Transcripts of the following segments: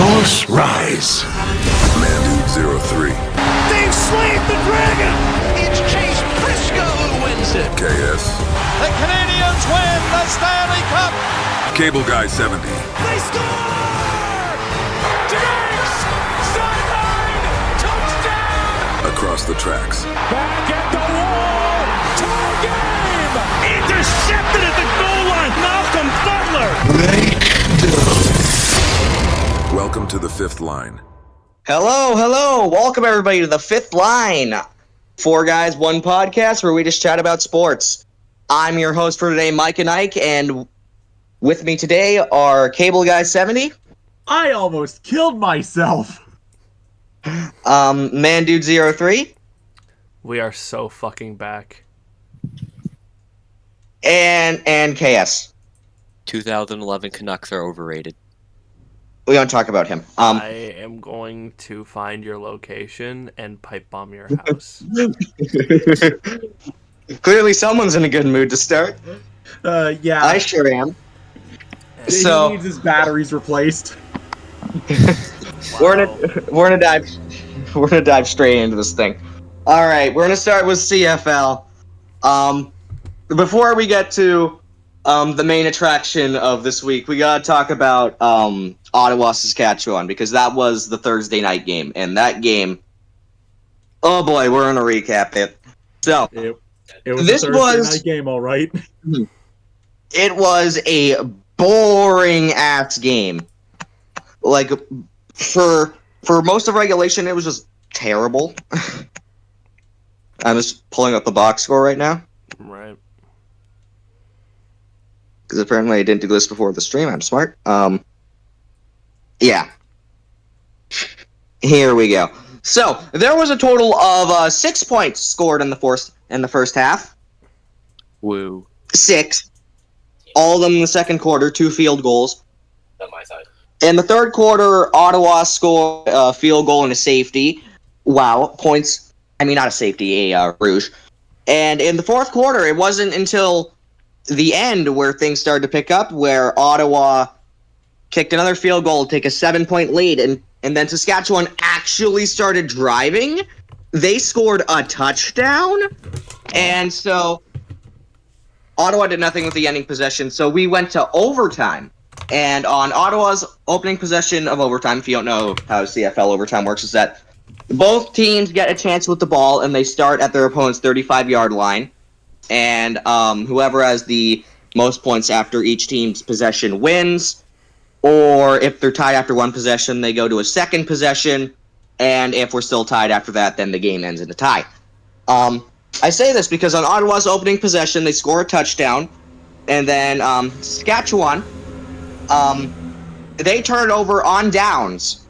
Force rise. Man Dude 03. They've slayed the dragon. It's Chase Briscoe who wins it. KS. The Canadians win the Stanley Cup. Cable Guy 70. They score! Diggs! Sideline! Touchdown! Across the tracks. Back at the wall! Tie game! Intercepted at the goal line! Malcolm Butler! Welcome to the Fifth Line. Hello. Welcome everybody to the Fifth Line. 4 guys, 1 podcast where we just chat about sports. I'm your host for today, Mike and Ike, and with me today are Cable Guy 70. I almost killed myself. Man Dude 03. We are so fucking back. And KS. 2011 Canucks are overrated. We don't talk about him. I am going to find your location and pipe bomb your house. Clearly someone's in a good mood to start. Yeah. I sure am. He So needs his batteries replaced. we're gonna dive straight into this thing. All right, we're gonna start with CFL. Before we get to the main attraction of this week, we gotta talk about Ottawa, Saskatchewan, because that was the Thursday night game, and that game. Oh boy, we're gonna recap it. So It was this a Thursday was night game, all right. it was a boring ass game. Like for most of regulation, it was just terrible. I'm just pulling up the box score right now. Right. Because apparently I didn't do this before the stream. I'm smart. Yeah. Here we go. So there was a total of 6 points scored in the first half. Woo. 6. All of them in the second quarter. 2 field goals. On my side. In the third quarter, Ottawa scored a field goal and a safety. Wow, points. I mean, not a safety, a rouge. And in the fourth quarter, it wasn't until the end where things started to pick up, where Ottawa kicked another field goal to take a 7-point lead, and then Saskatchewan actually started driving. They scored a touchdown, and so Ottawa did nothing with the ending possession, so we went to overtime. And on Ottawa's opening possession of overtime, if you don't know how CFL overtime works, is that both teams get a chance with the ball, and they start at their opponent's 35-yard line. And whoever has the most points after each team's possession wins. Or if they're tied after one possession, they go to a second possession. And if we're still tied after that, then the game ends in a tie. I say this because on Ottawa's opening possession, they score a touchdown. And then Saskatchewan, they turn it over on downs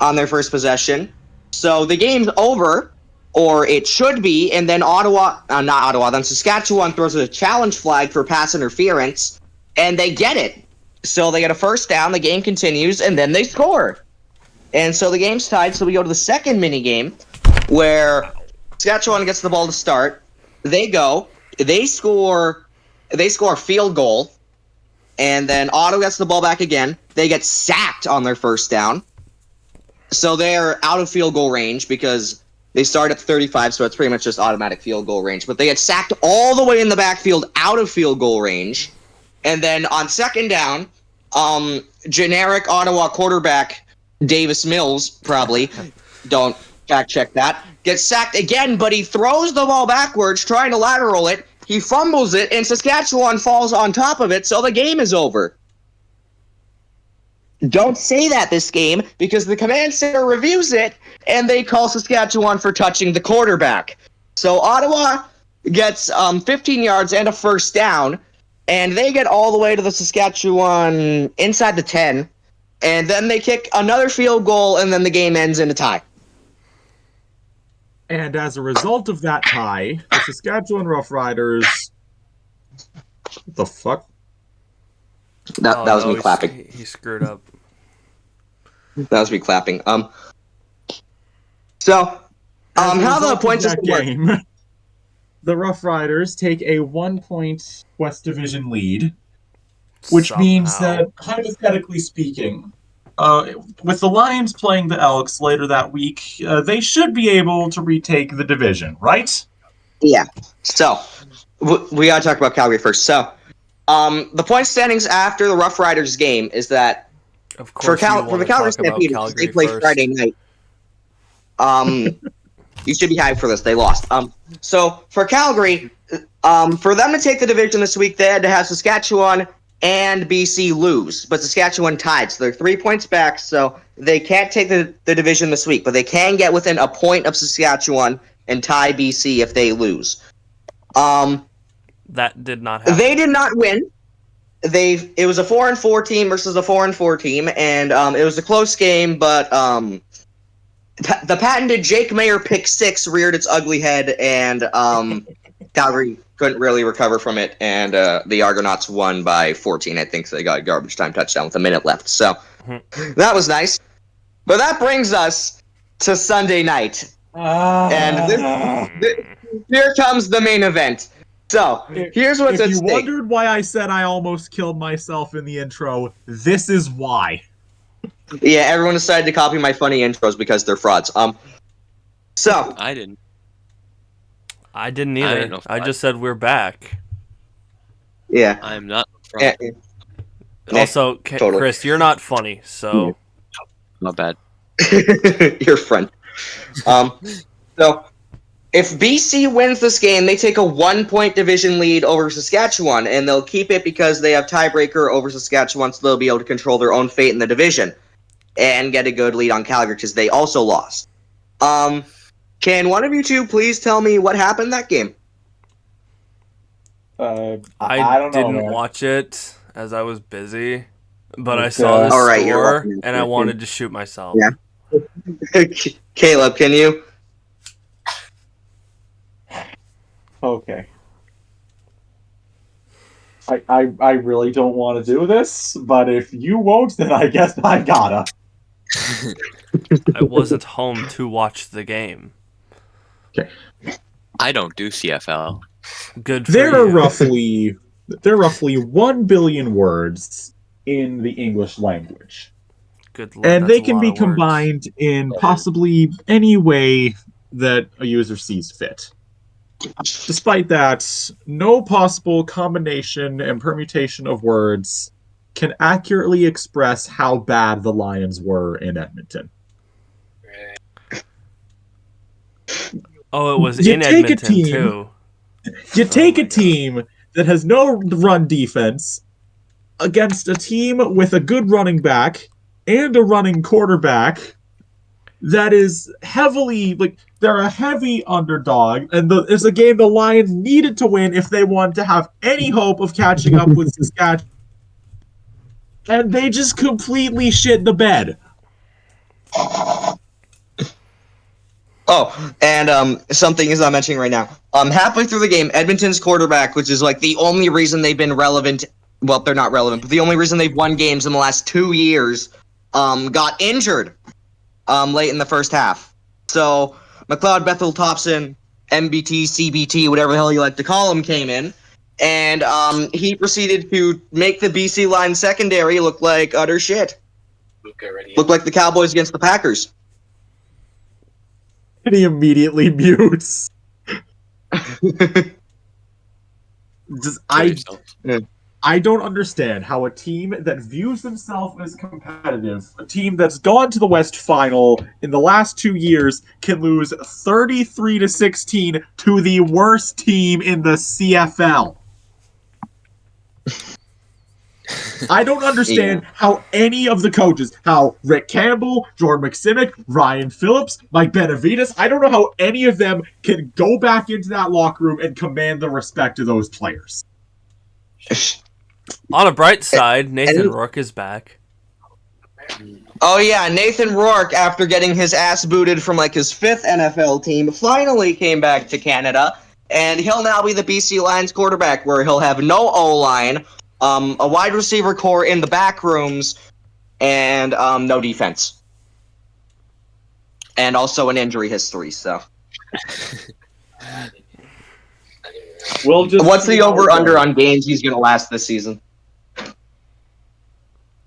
on their first possession. So the game's over, or it should be, and then then Saskatchewan throws a challenge flag for pass interference, and they get it. So they get a first down, the game continues, and then they score. And so the game's tied, so we go to the second mini game, where Saskatchewan gets the ball to start. They score a field goal, and then Ottawa gets the ball back again. They get sacked on their first down. So they're out of field goal range because they start at 35, so it's pretty much just automatic field goal range. But they get sacked all the way in the backfield out of field goal range. And then on second down, generic Ottawa quarterback Davis Mills, probably, don't fact check that, gets sacked again, but he throws the ball backwards, trying to lateral it. He fumbles it, and Saskatchewan falls on top of it, so the game is over. Don't say that this game, because the command center reviews it, and they call Saskatchewan for touching the quarterback. So Ottawa gets 15 yards and a first down, and they get all the way to the Saskatchewan inside the 10, and then they kick another field goal, and then the game ends in a tie. And as a result of that tie, the Saskatchewan Roughriders... What the fuck? That was me clapping. He screwed up. That was me clapping. How the point system game, the Roughriders take a 1-point West Division lead, which means that, hypothetically speaking, with the Lions playing the Elks later that week, they should be able to retake the division, right? Yeah. So, we gotta talk about Calgary first. So, the point standings after the Rough Riders game is that Of for course, you the want to Calgary talk about Stampede, because Calgary they play first. Friday night. You should be hyped for this. They lost. So for Calgary, for them to take the division this week, they had to have Saskatchewan and BC lose, but Saskatchewan tied, so they're 3 points back. So they can't take the division this week, but they can get within a point of Saskatchewan and tie BC if they lose. That did not happen. They did not win. It was a 4-4 team versus a 4-4 team, and it was a close game, but the patented Jake Mayer pick six reared its ugly head, and Calgary couldn't really recover from it, and the Argonauts won by 14. I think they got a garbage time touchdown with a minute left, so that was nice. But that brings us to Sunday night, and here comes the main event. So, here's what's at stake. If you wondered why I said I almost killed myself in the intro, this is why. Yeah, everyone decided to copy my funny intros because they're frauds. So I didn't. I didn't either. I just said we're back. Yeah. I'm not. From. Also, totally. Chris, you're not funny, so Not bad. Your friend. So if BC wins this game, they take a 1-point division lead over Saskatchewan, and they'll keep it because they have tiebreaker over Saskatchewan, so they'll be able to control their own fate in the division and get a good lead on Calgary because they also lost. Can one of you two please tell me what happened that game? I didn't watch it as I was busy, but I saw the score and I wanted to shoot myself. Yeah. Caleb, can you? Okay. I really don't want to do this, but if you won't, then I guess I gotta. I wasn't home to watch the game. Okay. I don't do CFL. Good for There you. are roughly 1 billion words in the English language. Good Lord, and that's they a can lot be of words. combined in possibly any way that a user sees fit. Despite that, no possible combination and permutation of words can accurately express how bad the Lions were in Edmonton. Oh, it was in Edmonton, too. You take a team that has no run defense against a team with a good running back and a running quarterback that is heavily, they're a heavy underdog, and it's a game the Lions needed to win if they wanted to have any hope of catching up with Saskatchewan. And they just completely shit the bed. Oh, and something is not mentioning right now. Halfway through the game, Edmonton's quarterback, which is like the only reason they've been relevant. Well, they're not relevant, but the only reason they've won games in the last 2 years, got injured late in the first half. So McLeod Bethel Thompson, MBT, CBT, whatever the hell you like to call him, came in, and he proceeded to make the BC line secondary look like utter shit. Look like the Cowboys against the Packers. And he immediately mutes. I don't understand how a team that views themselves as competitive, a team that's gone to the West Final in the last 2 years, can lose 33-16 to the worst team in the CFL. I don't understand how any of the coaches, how Rick Campbell, Jordan McSimic, Ryan Phillips, Mike Benavides, I don't know how any of them can go back into that locker room and command the respect of those players. On a bright side, Nathan Rourke is back. Oh yeah, Nathan Rourke, after getting his ass booted from like his 5th NFL team, finally came back to Canada, and he'll now be the BC Lions quarterback, where he'll have no O-line, a wide receiver core in the back rooms, and no defense. And also an injury history, so. What's the over-under on games he's going to last this season?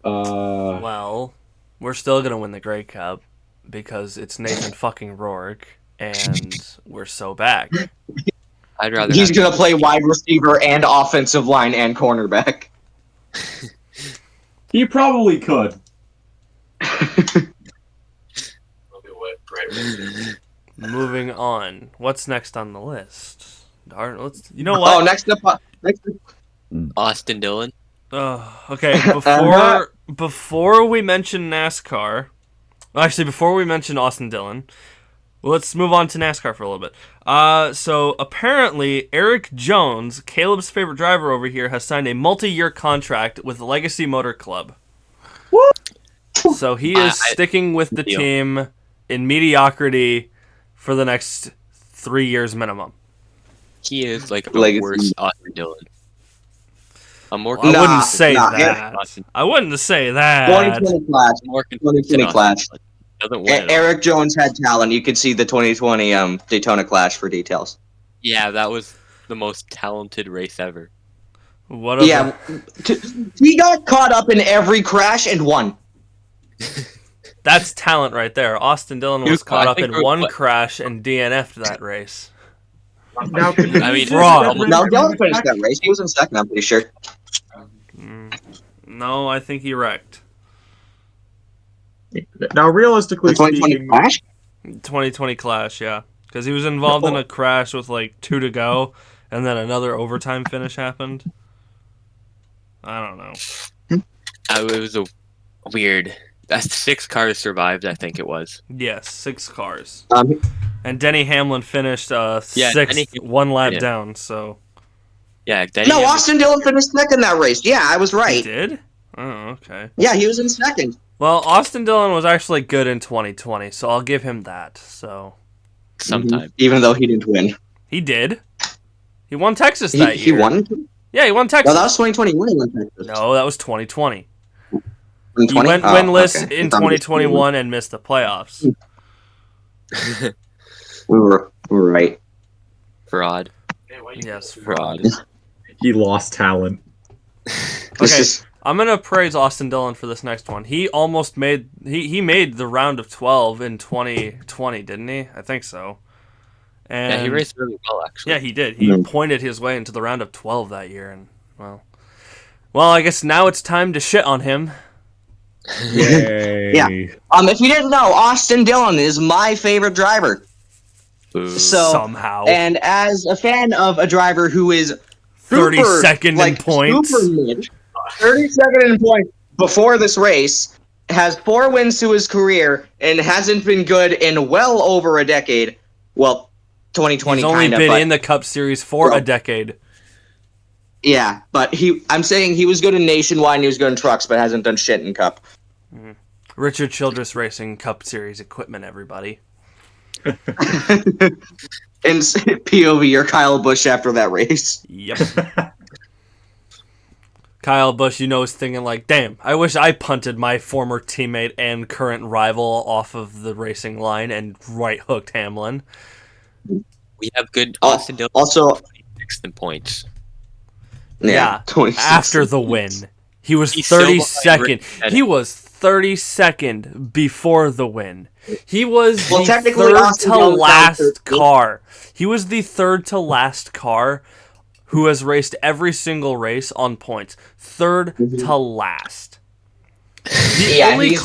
Well, We're still gonna win the Grey Cup because it's Nathan fucking Rourke, and we're so back. I'd rather. He's gonna play wide receiver and offensive line and cornerback. He probably could. Moving on. What's next on the list? You know what? Oh, next up. Austin Dillon. Okay. Before we mention NASCAR, actually, before we mention Austin Dillon, let's move on to NASCAR for a little bit. So apparently, Eric Jones, Caleb's favorite driver over here, has signed a multi-year contract with Legacy Motor Club. Woo! So he is sticking with the team in mediocrity for the next 3 years minimum. He is like the worst Austin Dillon. I wouldn't say that. I wouldn't say that. 2020 clash. 2020 clash. Eric Jones had talent. You could see the 2020 Daytona Clash for details. Yeah, that was the most talented race ever. He got caught up in every crash and won. That's talent right there. Austin Dillon was caught up in one crash and DNF'd that race. Now, fraud. No, Dillon finished that race. He was in second, I'm pretty sure. No, I think he wrecked. Now, realistically speaking... 2020 Clash, yeah. Because he was involved in a crash with like 2 to go, and then another overtime finish happened. I don't know. It was a weird... 6 cars survived, I think it was. Yes, 6 cars. And Denny Hamlin finished 6th, 1 lap down, so... Yeah, Austin Dillon finished second in that race. Yeah, I was right. He did? Oh, okay. Yeah, he was in second. Well, Austin Dillon was actually good in 2020, so I'll give him that. So, sometime. Even though he didn't win. He did. He won Texas that year. He won? Yeah, he won Texas. No, that was 2021 he won Texas. No, that was 2020. He went winless in 2021 and missed the playoffs. We were right. Fraud. Yes, fraud. He lost talent. Okay, I'm gonna praise Austin Dillon for this next one. He almost made he made the round of 12 in 2020, didn't he? I think so. And yeah, he raced really well, actually. Yeah, he did. He pointed his way into the round of 12 that year, and well, I guess now it's time to shit on him. Yay. Yeah. If you didn't know, Austin Dillon is my favorite driver. So somehow, and as a fan of a driver who is 32nd in points, 32nd in points before this race, has 4 wins to his career, and hasn't been good in well over a decade. Well, 2020 he's only been in the Cup Series for a decade. Yeah, but I'm saying he was good in Nationwide and he was good in trucks, but hasn't done shit in Cup. Richard Childress Racing Cup Series equipment, everybody. And POV, you're Kyle Busch after that race. Yep. Kyle Busch, is thinking like, damn, I wish I punted my former teammate and current rival off of the racing line and right-hooked Hamlin. We have good Austin Dillon. Also, 26th in points. Yeah, after the win. He was 32nd. He was 32nd before the win. He was the third to last car. He was the third to last car who has raced every single race on points. Third to last. The only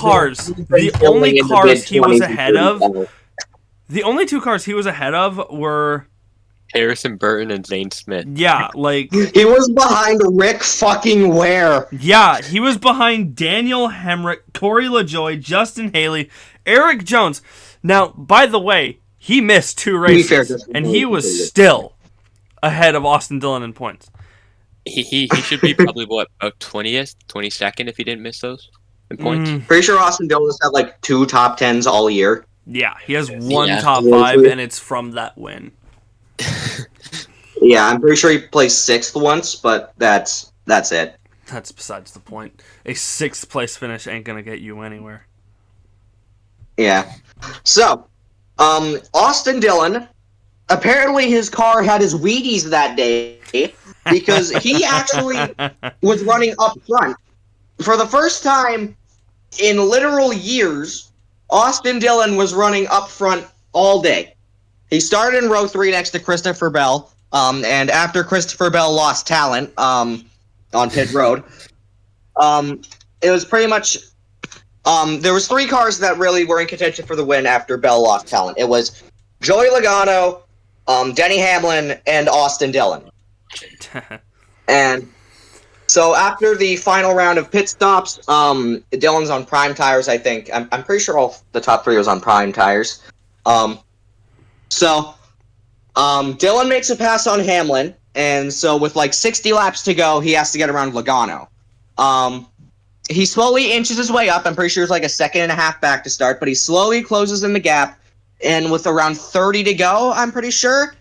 cars he was ahead of. The only 2 cars he was ahead of were Harrison Burton and Zane Smith. Yeah, like he was behind Rick fucking Ware. Yeah, he was behind Daniel Hemrick, Corey LaJoie, Justin Haley, Eric Jones. Now, by the way, he missed 2 races, and he was still ahead of Austin Dillon in points. He should be probably about 20th, 22nd if he didn't miss those in points. Pretty sure Austin Dillon has had like 2 top 10s all year. Yeah, he has 1 top 5, and it's from that win. Yeah, I'm pretty sure he placed 6th once, but that's it. That's besides the point. A 6th place finish ain't gonna get you anywhere. Yeah. So, Austin Dillon, apparently his car had his Wheaties that day because he actually was running up front. For the first time in literal years, Auston Dillon was running up front all day. He started in row 3 next to Christopher Bell, and after Christopher Bell lost talent on pit road, it was pretty much there was 3 cars that really were in contention for the win after Bell lost talent. It was Joey Logano, Denny Hamlin, and Auston Dillon. And so after the final round of pit stops, Dillon's on prime tires, I think. I'm pretty sure all the top 3 was on prime tires. So Dillon makes a pass on Hamlin, and so with like 60 laps to go, he has to get around Logano. He slowly inches his way up. I'm pretty sure it's like a second and a half back to start, but he slowly closes in the gap, and with around 30 to go, I'm pretty sure,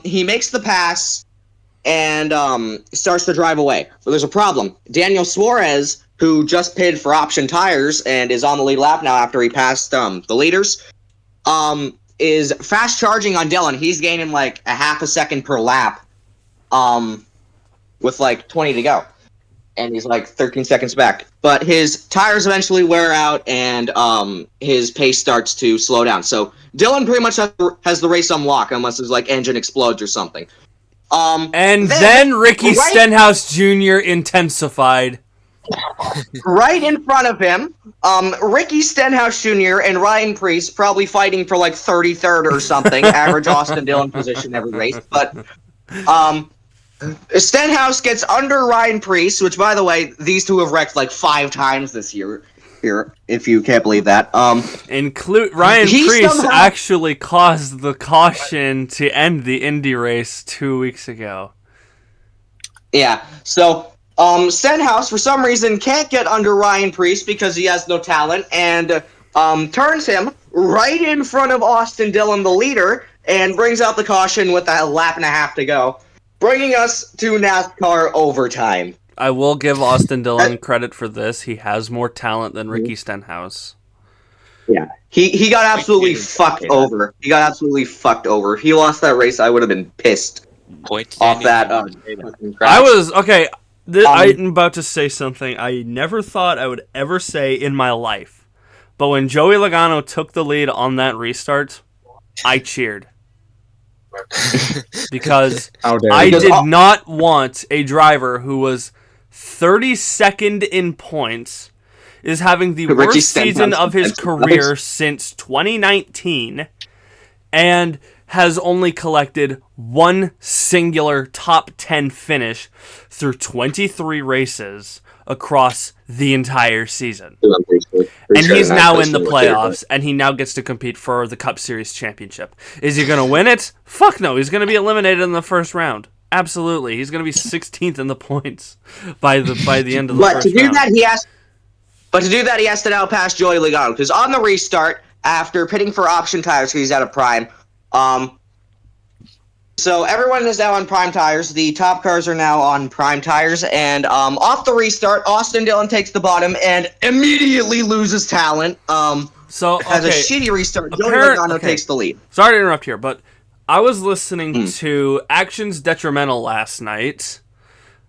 he makes the pass and starts to drive away. But there's a problem. Daniel Suarez, who just pitted for option tires and is on the lead lap now after he passed the leaders, is fast charging on Dillon. He's gaining like a half a second per lap with like 20 to go. And he's like 13 seconds back. But his tires eventually wear out, and his pace starts to slow down. So Dillon pretty much has the race on lock, unless his like engine explodes or something. And then Ricky Stenhouse Jr. intensified. Right in front of him, Ricky Stenhouse Jr. and Ryan Preece probably fighting for like 33rd or something, average Auston Dillon position every race. But Stenhouse gets under Ryan Preece, which, by the way, these two have wrecked like 5 times this year. Here, if you can't believe that. Ryan Preece actually caused the caution to end the Indy race 2 weeks ago. Yeah, so Stenhouse, for some reason, can't get under Ryan Preece because he has no talent, and turns him right in front of Auston Dillon, the leader, and brings out the caution with a lap and a half to go, bringing us to NASCAR overtime. I will give Auston Dillon credit for this. He has more talent than Ricky Stenhouse. Yeah, he got absolutely fucked over. He got absolutely fucked over. If he lost that race, I would have been pissed off that. I was okay. I'm about to say something I never thought I would ever say in my life. But when Joey Logano took the lead on that restart, I cheered. Because I did not want a driver who was 32nd in points, is having the worst season of his career since 2019, and has only collected one singular top 10 finish through 23 races across the entire season. And he's now in the playoffs, and he now gets to compete for the Cup Series championship. Is he going to win it? Fuck no, he's going to be eliminated in the first round. Absolutely. He's going to be 16th in the points by the end of the first round. But to do that, he has to now pass Joey Logano, because on the restart, after pitting for option tires because he's out of prime, so everyone is now on prime tires. The top cars are now on prime tires, and off the restart, Auston Dillon takes the bottom and immediately loses talent. Has a shitty restart. Joey Logano takes the lead. Sorry to interrupt here, but I was listening to Actions Detrimental last night,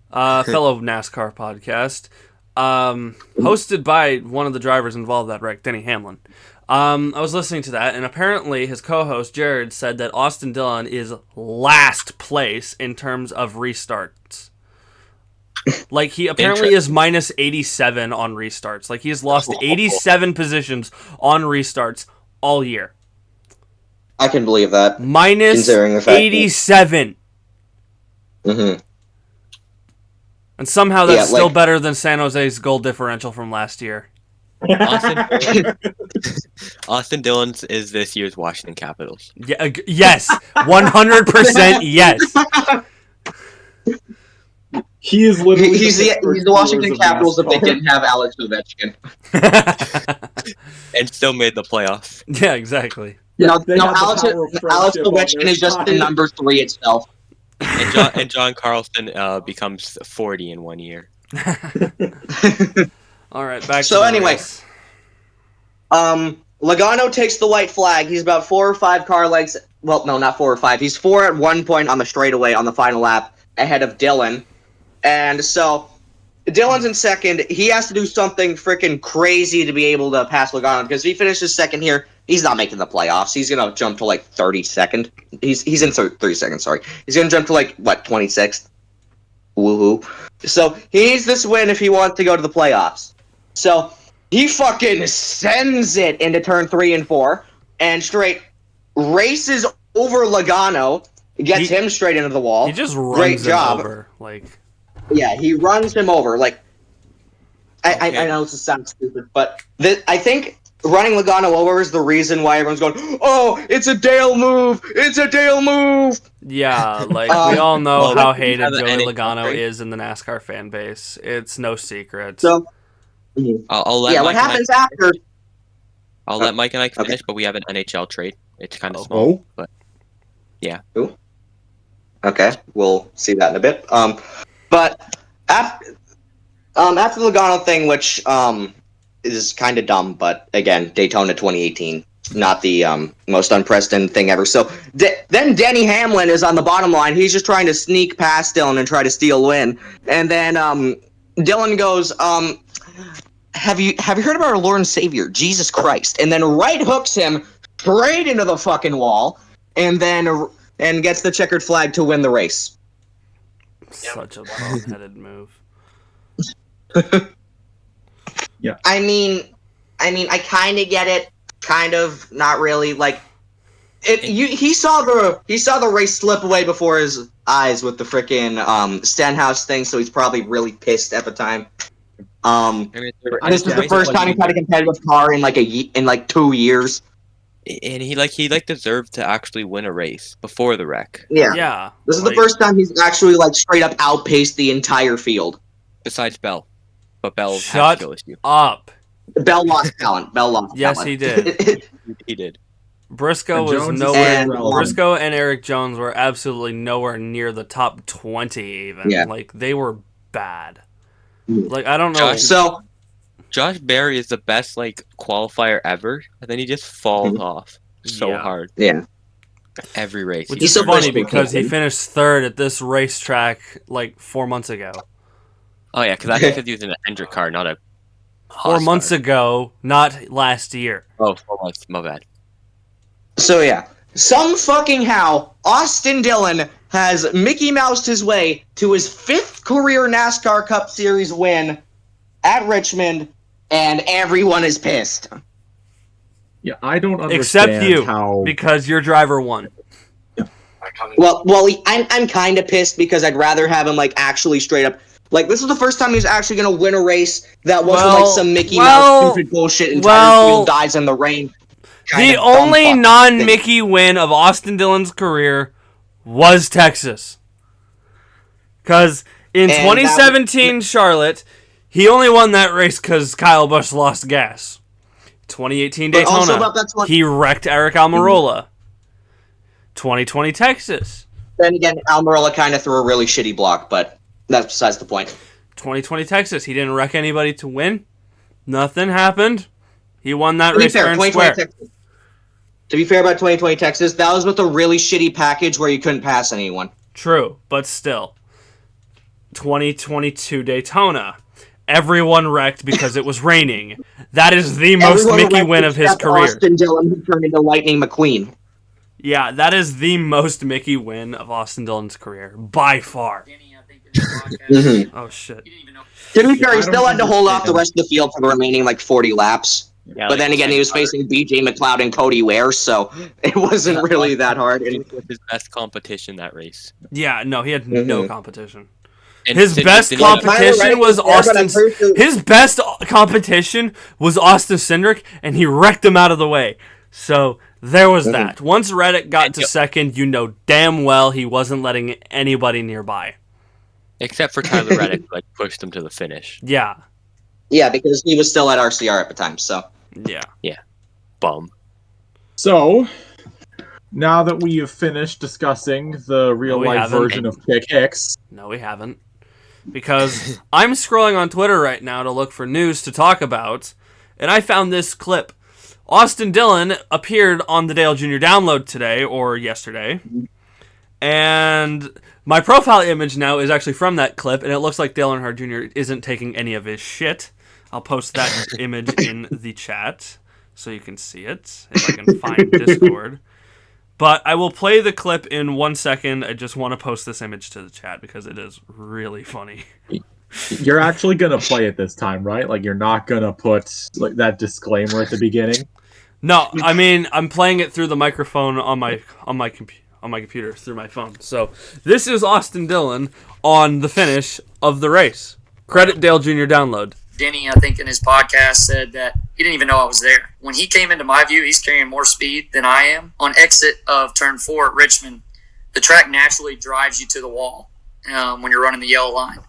fellow NASCAR podcast, hosted by one of the drivers involved in that wreck, Denny Hamlin. I was listening to that, and apparently his co-host, Jared, said that Auston Dillon is last place in terms of restarts. Like, he apparently is minus 87 on restarts. Like, he has lost 87 positions on restarts all year. I can believe that. Minus 87. Mm-hmm. And somehow that's still better than San Jose's goal differential from last year. Auston Dillon is this year's Washington Capitals. Yeah, yes. 100% yes. He is literally he's the Washington Capitals if they didn't have Alex Ovechkin. And still made the playoffs. Yeah, exactly. Alex Ovechkin is just the number 3 itself. And John Carlson becomes 40 in 1 year. All right, back so to the anyway, race. Logano takes the white flag. He's about 4 or 5 car lengths. Well, no, not 4 or 5. He's 4 at one point on the straightaway on the final lap ahead of Dillon. And so Dylan's in second. He has to do something freaking crazy to be able to pass Logano, because if he finishes second here, he's not making the playoffs. He's gonna jump to like 32nd. He's in 32nd. Sorry, he's gonna jump to like what 26th. Woohoo! So he needs this win if he wants to go to the playoffs. So he fucking sends it into turn 3 and 4, and straight races over Logano, gets him straight into the wall. He just runs him over, like. Yeah, he runs him over. Like, I know this sounds stupid, but I think running Logano over is the reason why everyone's going, "Oh, it's a Dale move! It's a Dale move!" Yeah, like we all know how hated Joey Logano is in the NASCAR fan base. It's no secret. So, I'll let yeah, Mike what happens after? I'll let Mike and I finish, but we have an NHL trade. It's kind of small, but yeah. Ooh. Okay, we'll see that in a bit. But after the Logano thing, which is kind of dumb, but again, Daytona 2018, not the most unprecedented thing ever. So then Denny Hamlin is on the bottom line. He's just trying to sneak past Dylan and try to steal a win. And then Dylan goes, have you heard about our Lord and Savior, Jesus Christ? And then right hooks him straight into the fucking wall, and gets the checkered flag to win the race. Such a bum-headed move. Yeah. I mean, I kind of get it, kind of not really. Like, he saw the race slip away before his eyes with the frickin' Stenhouse thing, so he's probably really pissed at the time. This is the first time he's had a competitive car in like 2 years. And he deserved to actually win a race before the wreck. Yeah. This is the first time he's actually like straight up outpaced the entire field. Besides Bell, but Bell Shut up. Bell lost talent. Yes, talent. he did. He did. Briscoe was nowhere. Briscoe and Eric Jones were absolutely nowhere near the top 20 even. Yeah. Like they were bad. Like I don't know. Josh Berry is the best qualifier ever, and then he just falls off so hard. Yeah. Every race. Which is so funny because he finished third at this racetrack 4 months ago. Oh yeah, because I think he was in a Hendrick car, not a 4 months ago, not last year. Oh, 4 months. My bad. So yeah, some fucking how Austin Dillon has Mickey Moused his way to his 5th career NASCAR Cup Series win at Richmond, and everyone is pissed. Yeah, I don't understand except you, how... because your driver won. Well, I'm kind of pissed because I'd rather have him actually straight up. This is the first time he's actually going to win a race that wasn't some Mickey Mouse stupid bullshit entire field dies in the rain. The only non-Mickey win of Austin Dillon's career was Texas. Because in 2017 Charlotte, he only won that race because Kyle Busch lost gas. 2018 Daytona, he wrecked Eric Almirola. 2020 Texas. Then again, Almirola kind of threw a really shitty block, but that's besides the point. 2020 Texas, he didn't wreck anybody to win. Nothing happened. He won that race fair and square. To be fair about 2020 Texas, that was with a really shitty package where you couldn't pass anyone. True, but still. 2022 Daytona. Everyone wrecked because it was raining. That is the most Mickey win of his career. Austin Dillon, who turned into Lightning McQueen. Yeah, that is the most Mickey win of Austin Dillon's career. By far. Oh, shit. To be fair, he still had to hold off the rest of the field for the remaining 40 laps. Yeah, but then again, he was facing BJ McLeod and Cody Ware, so it wasn't really that hard. It was his best competition that race. Yeah, no, he had no competition. His best competition was Austin. His best competition was Austin Cindric, and he wrecked him out of the way. So there was that. Once Reddick got to second, you know damn well he wasn't letting anybody nearby. Except for Tyler Reddick, pushed him to the finish. Yeah. Yeah, because he was still at RCR at the time, so. Yeah. Yeah. Bum. So, now that we have finished discussing the real-life version of Kick Hicks... No, we haven't. Because I'm scrolling on Twitter right now to look for news to talk about, and I found this clip. Austin Dillon appeared on the Dale Jr. Download today, or yesterday, And my profile image now is actually from that clip, and it looks like Dale Earnhardt Jr. isn't taking any of his shit. I'll post that image in the chat so you can see it, if I can find Discord. But I will play the clip in 1 second. I just want to post this image to the chat because it is really funny. You're actually going to play it this time, right? Like, you're not going to put like that disclaimer at the beginning? No, I mean, I'm playing it through the microphone on my computer through my phone. So this is Austin Dillon on the finish of the race. Credit Dale Jr. download. Denny, I think in his podcast, said that he didn't even know I was there. When he came into my view, he's carrying more speed than I am. On exit of turn 4 at Richmond, the track naturally drives you to the wall when you're running the yellow line.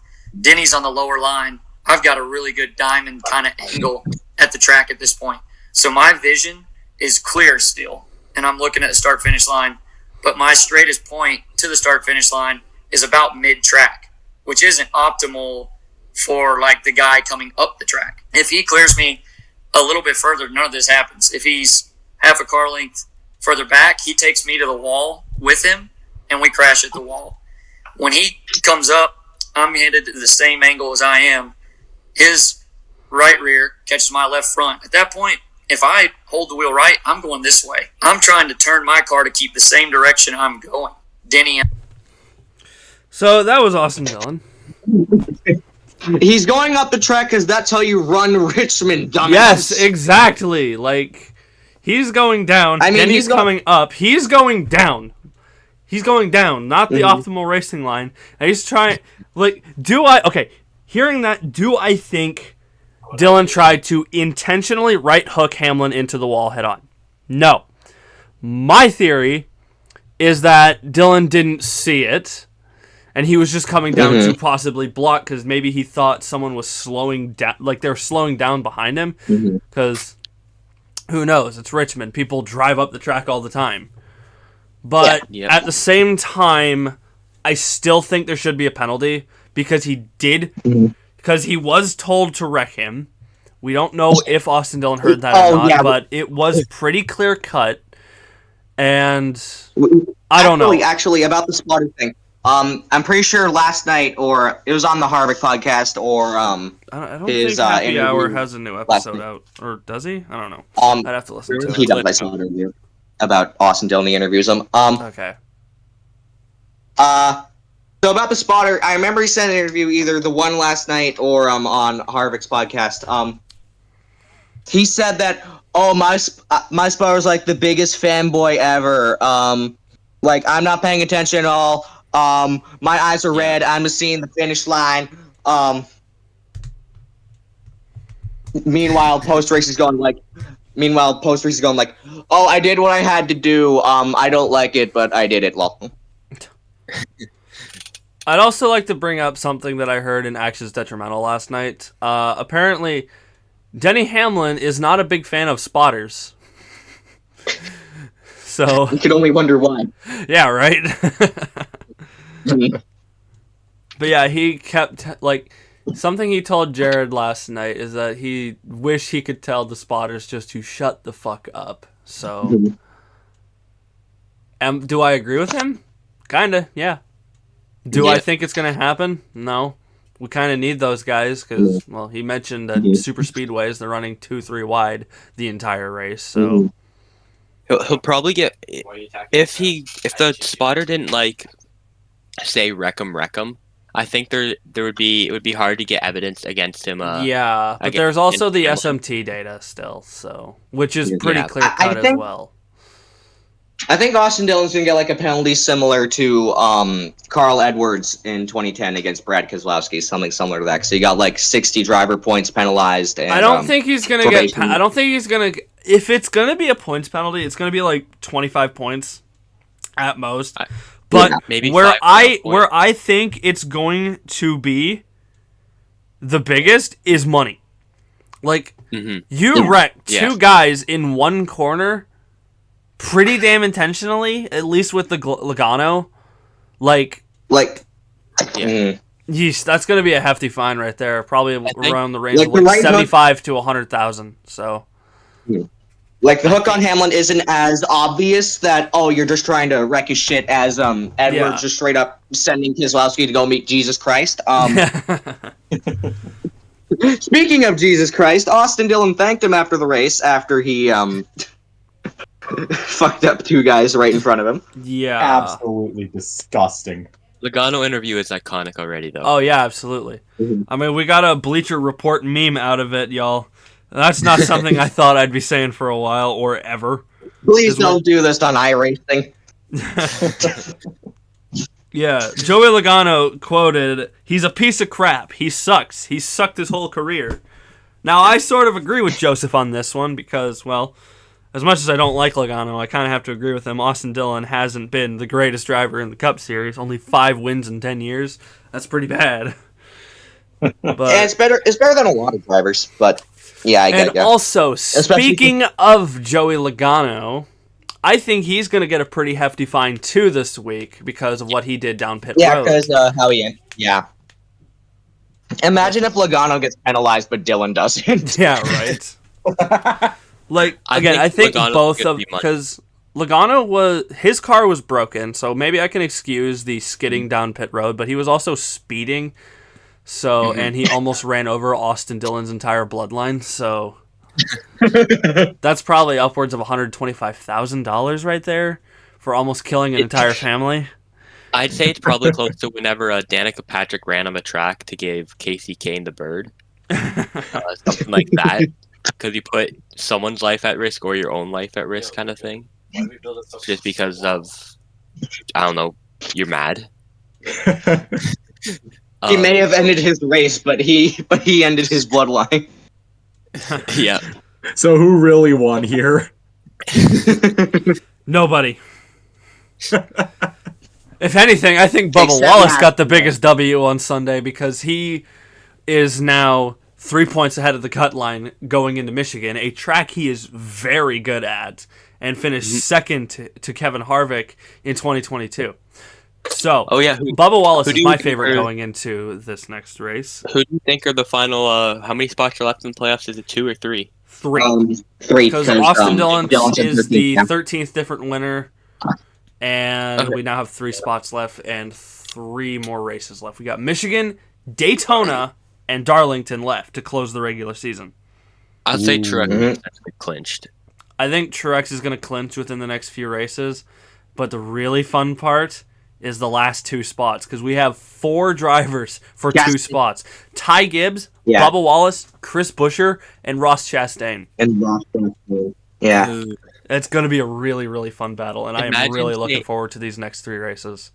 Denny's on the lower line. I've got a really good diamond kind of angle at the track at this point. So my vision is clear still, and I'm looking at the start-finish line. But my straightest point to the start-finish line is about mid-track, which isn't optimal for like the guy coming up the track. If he clears me a little bit further, none of this happens. If he's half a car length further back, he takes me to the wall with him, and we crash at the wall. When he comes up, I'm headed to the same angle as I am. His right rear catches my left front. At that point, if I hold the wheel right, I'm going this way. I'm trying to turn my car to keep the same direction I'm going. Denny. So that was Austin Dillon. He's going up the track because that's how you run Richmond, dumbass. Yes, exactly. Like, he's going down. I mean, Denny's coming up. He's going down. He's going down, not the optimal racing line. And he's trying, like, hearing that, do I think Dillon tried to intentionally right hook Hamlin into the wall head on? No. My theory is that Dillon didn't see it, and he was just coming down to possibly block because maybe he thought someone was slowing down, like they were slowing down behind him. Because who knows? It's Richmond. People drive up the track all the time. But at the same time, I still think there should be a penalty because he did, because he was told to wreck him. We don't know if Austin Dillon heard that or not, but it was pretty clear cut. And I don't know. Actually, about the spotter thing. I'm pretty sure last night, or it was on the Harvick podcast, or I don't think Happy Hour has a new episode out, or does he? I don't know. I'd have to listen to it. He does. I saw an interview about Austin Dillon. He interviews him. Okay. So about the spotter, I remember he said in an interview, either the one last night or on Harvick's podcast. He said that my spotter's like the biggest fanboy ever. Like I'm not paying attention at all. My eyes are red. I'm just seeing the finish line. Meanwhile, post race is going like, oh, I did what I had to do. I don't like it, but I did it. Well, I'd also like to bring up something that I heard in Actions Detrimental last night. Apparently, Denny Hamlin is not a big fan of spotters. So you can only wonder why. Yeah, right. But yeah, he kept something he told Jared last night is that he wished he could tell the spotters just to shut the fuck up. So, do I agree with him? Kinda, yeah. Do I think it's gonna happen? No. We kind of need those guys because, well, he mentioned that super speedways they're running 2-3 wide the entire race. So he'll probably get if the spotter didn't say wreck him. I think it would be hard to get evidence against him. Yeah, but there's also the SMT data still, so which is pretty clear cut as well. I think Austin Dillon's gonna get a penalty similar to Carl Edwards in 2010 against Brad Keselowski, something similar to that. Because he got 60 driver points penalized. And, I don't think he's gonna get. I don't think he's gonna. If it's gonna be a points penalty, it's gonna be 25 points at most. But maybe where I think it's going to be the biggest is money. You wrecked two guys in one corner. Pretty damn intentionally, at least with the Logano. Yeesh, that's going to be a hefty fine right there. Probably around the range of 75 to 100,000. So, Like, the hook on Hamlin isn't as obvious that, oh, you're just trying to wreck his shit as Edwards just straight up sending Keselowski to go meet Jesus Christ. Speaking of Jesus Christ, Austin Dillon thanked him after the race after he fucked up two guys right in front of him. Yeah. Absolutely disgusting. Logano interview is iconic already, though. Oh, yeah, absolutely. I mean, we got a Bleacher Report meme out of it, y'all. That's not something I thought I'd be saying for a while or ever. Please don't do this on iRacing. Yeah, Joey Logano quoted, "He's a piece of crap. He sucks. He's sucked his whole career." Now, I sort of agree with Joseph on this one because, well, as much as I don't like Logano, I kind of have to agree with him. Austin Dillon hasn't been the greatest driver in the Cup Series. Only 5 wins in 10 years. That's pretty bad. But, yeah, it's better than a lot of drivers, but yeah, I get it. And also, speaking of Joey Logano, I think he's going to get a pretty hefty fine too this week because of what he did down pit road. Yeah, because how he yeah. Imagine if Logano gets penalized, but Dillon doesn't. Yeah, right. Like, again, I think both of, because Logano his car was broken, so maybe I can excuse the skidding down pit road, but he was also speeding, so, and he almost ran over Austin Dillon's entire bloodline, so that's probably upwards of $125,000 right there for almost killing an entire family. I'd say it's probably close to whenever Danica Patrick ran on the track to give Casey Kane the bird. Something like that. Because you put someone's life at risk or your own life at risk kind of thing. Just because of, I don't know, you're mad. He may have ended his race, but he ended his bloodline. Yeah. So who really won here? Nobody. If anything, I think Bubba Wallace got the biggest W on Sunday because he is now 3 points ahead of the cut line going into Michigan, a track he is very good at, and finished second to Kevin Harvick in 2022. So, Bubba Wallace is my favorite going into this next race. Who do you think are the final, how many spots are left in the playoffs? Is it 2 or 3? 3. 3. Because Austin Dillon is the 13th different winner, and we now have 3 spots left and 3 more races left. We got Michigan, Daytona, and Darlington left to close the regular season. I'd say Truex is clinched. I think Truex is going to clinch within the next few races, but the really fun part is the last 2 spots, because we have 4 drivers for 2 spots. Ty Gibbs, Bubba Wallace, Chris Buescher, and Ross Chastain. Yeah. It's going to be a really, really fun battle, and I am really looking forward to these next 3 races.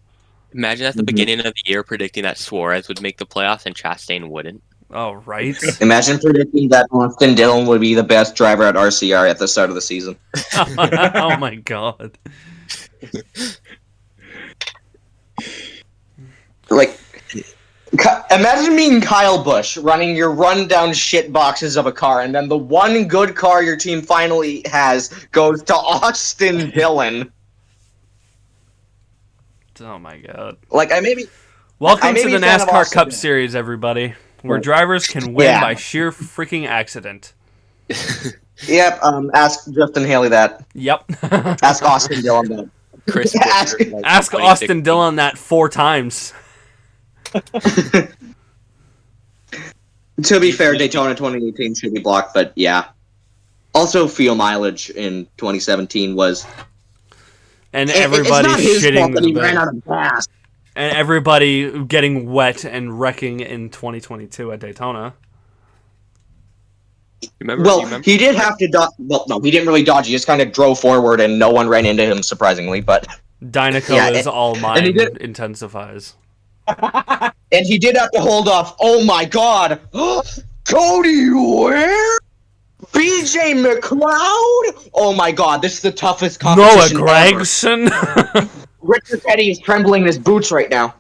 Imagine at the beginning of the year predicting that Suarez would make the playoffs and Chastain wouldn't. Oh, right. Imagine predicting that Austin Dillon would be the best driver at RCR at the start of the season. Oh my god. Like, imagine being Kyle Busch running your rundown shit boxes of a car, and then the one good car your team finally has goes to Austin Dillon. Oh my god. Like, Welcome to the NASCAR Cup Series, everybody, where drivers can win by sheer freaking accident. Yep, ask Justin Haley that. Yep. Ask Austin Dillon that. Chris ask Austin Dillon that 4 times. To be fair, Daytona 2018 should be blocked, but yeah. Also, fuel mileage in 2017 was... And everybody shitting the bed. Ran out of gas. And everybody getting wet and wrecking in 2022 at Daytona. Remember? He did have to dodge. Well, no, he didn't really dodge. He just kind of drove forward, and no one ran into him, surprisingly. But Dynaco is all mine intensifies. And he did have to hold off. Oh my God, Cody Ware, BJ McLeod. Oh my God, this is the toughest competition. Noah Gragson. Richard Petty is trembling in his boots right now.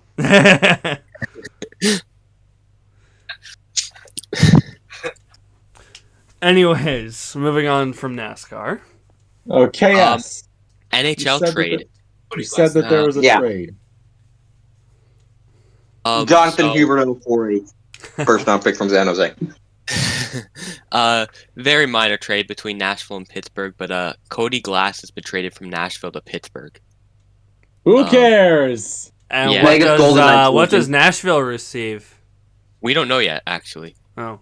Anyways, moving on from NASCAR. Okay, NHL trade. You said that there was a trade. Jonathan Huberdeau for a first round pick from San Jose. Very minor trade between Nashville and Pittsburgh, but Cody Glass has been traded from Nashville to Pittsburgh. Who cares? And yeah. what does Nashville receive? We don't know yet, actually. Oh.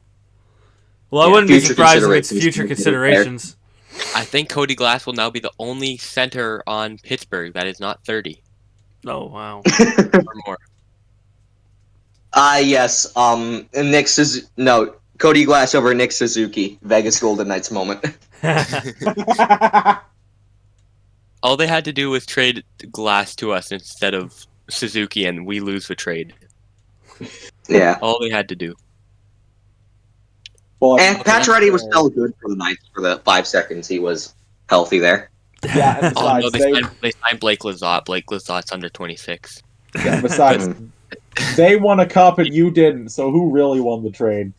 Well, I wouldn't be surprised if it's future considerations. I think Cody Glass will now be the only center on Pittsburgh that is not 30. Oh, wow. Or more. Yes. Cody Glass over Nick Suzuki. Vegas Golden Knights moment. All they had to do was trade Glass to us instead of Suzuki, and we lose the trade. Yeah. All they had to do. Well, and Pacioretty was still good for the Knights for the 5 seconds he was healthy there. Yeah, and besides, they signed Blake Lizotte. Blake Lizotte's under 26. Yeah, besides, they won a cup and you didn't, so who really won the trade?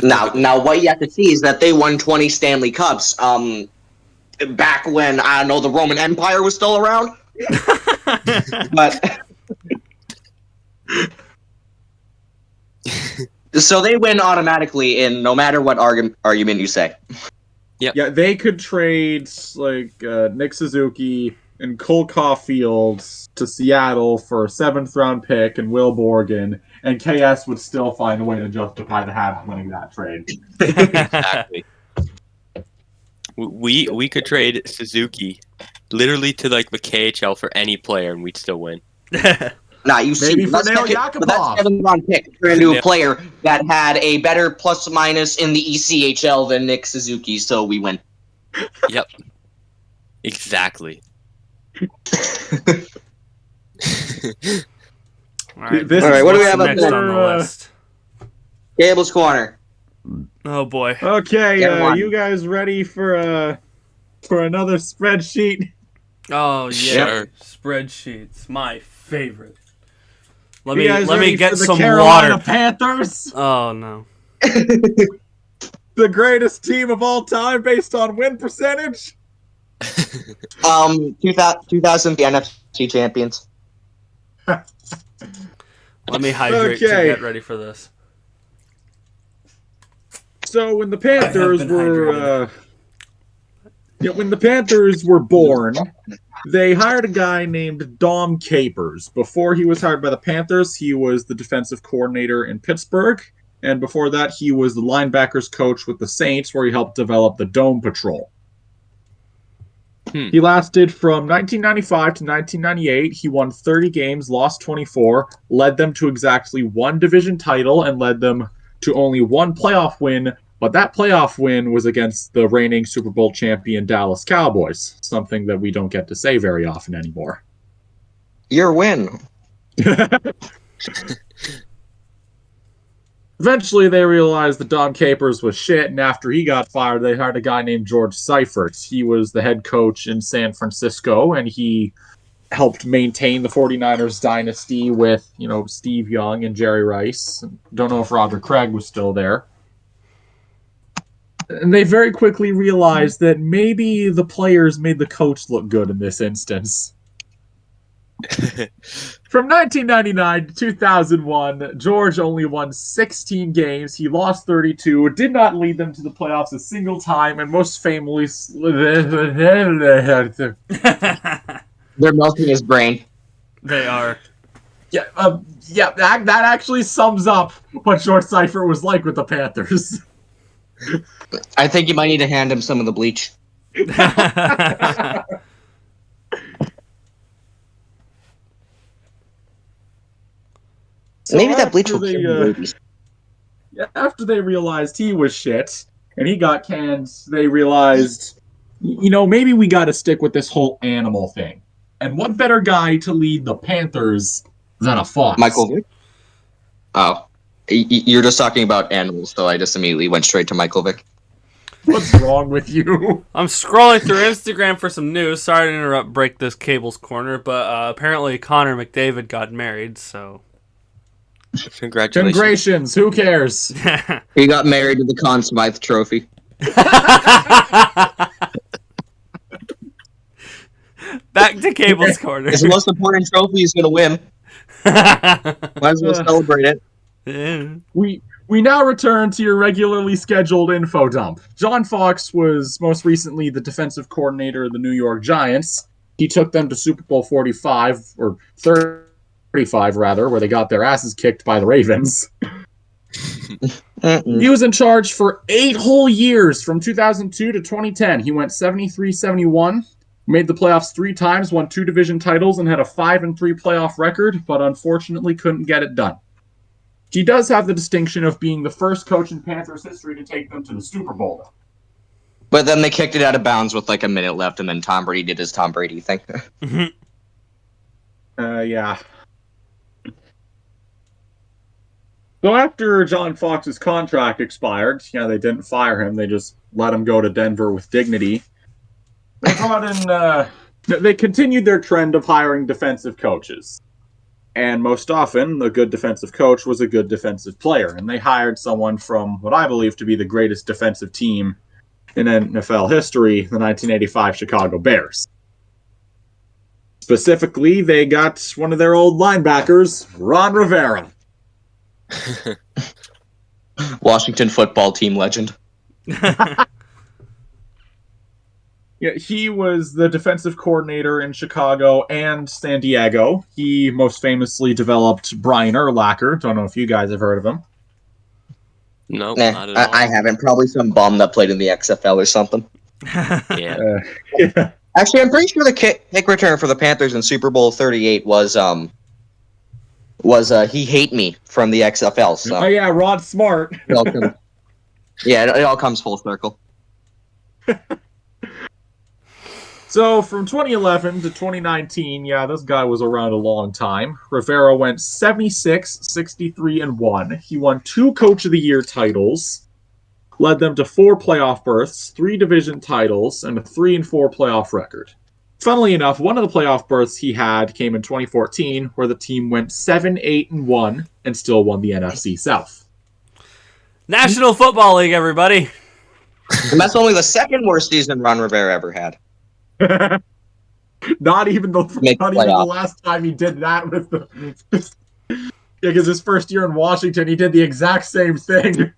Now, what you have to see is that they won 20 Stanley Cups back when, I don't know, the Roman Empire was still around. But... So they win automatically in no matter what argument you say. Yep. Yeah, they could trade Nick Suzuki and Cole Caulfield to Seattle for a 7th-round pick and Will Borgen, and KS would still find a way to justify the Habs winning that trade. Exactly. We could trade Suzuki literally to the KHL for any player, and we'd still win. Nah, you see, that's 7th-round pick for a new player that had a better plus-minus in the ECHL than Nick Suzuki, so we win. Yep. Exactly. All right, what do we have up next on the list? Cable's Corner. Oh boy. Okay, you guys ready for another spreadsheet? Oh yeah, sure. Spreadsheets, my favorite. Let me get some Carolina water. Panthers. Oh no. The greatest team of all time based on win percentage. 2000 the NFC champions. Let me hydrate to get ready for this. So when the Panthers were born, they hired a guy named Dom Capers. Before he was hired by the Panthers, he was the defensive coordinator in Pittsburgh, and before that, he was the linebackers coach with the Saints, where he helped develop the Dome Patrol. He lasted from 1995 to 1998. He won 30 games, lost 24, led them to exactly 1 division title, and led them to only 1 playoff win, but that playoff win was against the reigning Super Bowl champion Dallas Cowboys, something that we don't get to say very often anymore. Your win. Eventually, they realized that Dom Capers was shit, and after he got fired, they hired a guy named George Seifert. He was the head coach in San Francisco, and he helped maintain the 49ers dynasty with, Steve Young and Jerry Rice. Don't know if Roger Craig was still there. And they very quickly realized that maybe the players made the coach look good in this instance. From 1999 to 2001, George only won 16 games. He lost 32, did not lead them to the playoffs a single time, and most famously... They're melting his brain. They are. Yeah, that actually sums up what George Seifert was like with the Panthers. I think you might need to hand him some of the bleach. Maybe that bleach will kill babies. After they realized he was shit, and he got canned, they realized, maybe we got to stick with this whole animal thing. And what better guy to lead the Panthers than a fox? Michael Vick? Oh. You're just talking about animals, so I just immediately went straight to Michael Vick. What's wrong with you? I'm scrolling through Instagram for some news. Sorry to break this Cable's Corner, but apparently Connor McDavid got married, so... Congratulations. Who cares? He got married to the Conn Smythe Trophy. Back to Cable's Corner. It's the most important trophy he's going to win. Might as well celebrate it. We now return to your regularly scheduled info dump. John Fox was most recently the defensive coordinator of the New York Giants. He took them to Super Bowl 45, or 35 rather, where they got their asses kicked by the Ravens. He was in charge for 8 whole years, from 2002 to 2010. He went 73-71, made the playoffs 3 times, won 2 division titles, and had a 5-3 playoff record, but unfortunately couldn't get it done. He does have the distinction of being the first coach in Panthers history to take them to the Super Bowl. But then they kicked it out of bounds with like a minute left, and then Tom Brady did his Tom Brady thing. Yeah. So after John Fox's contract expired, they didn't fire him. They just let him go to Denver with dignity. They brought in, they continued their trend of hiring defensive coaches. And most often, a good defensive coach was a good defensive player. And they hired someone from what I believe to be the greatest defensive team in NFL history, the 1985 Chicago Bears. Specifically, they got one of their old linebackers, Ron Rivera. Washington football team legend. Yeah, he was the defensive coordinator in Chicago and San Diego. He most famously developed Brian Urlacher. Don't know if you guys have heard of him. No, not at all. I haven't. Probably some bum that played in the XFL or something. Yeah. Actually, I'm pretty sure the kick return for the Panthers in Super Bowl 38 was He Hate Me from the XFL. So. Oh yeah, Rod Smart. It all comes full circle. So, from 2011 to 2019, this guy was around a long time. Rivera went 76, 63, and 1. He won 2 Coach of the Year titles, led them to 4 playoff berths, 3 division titles, and a 3-4 playoff record. Funnily enough, one of the playoff berths he had came in 2014, where the team went 7-8-1 and still won the NFC South. National Football League, everybody. And that's only the second worst season Ron Rivera ever had. Not even the last time he did that with the... because his first year in Washington, he did the exact same thing.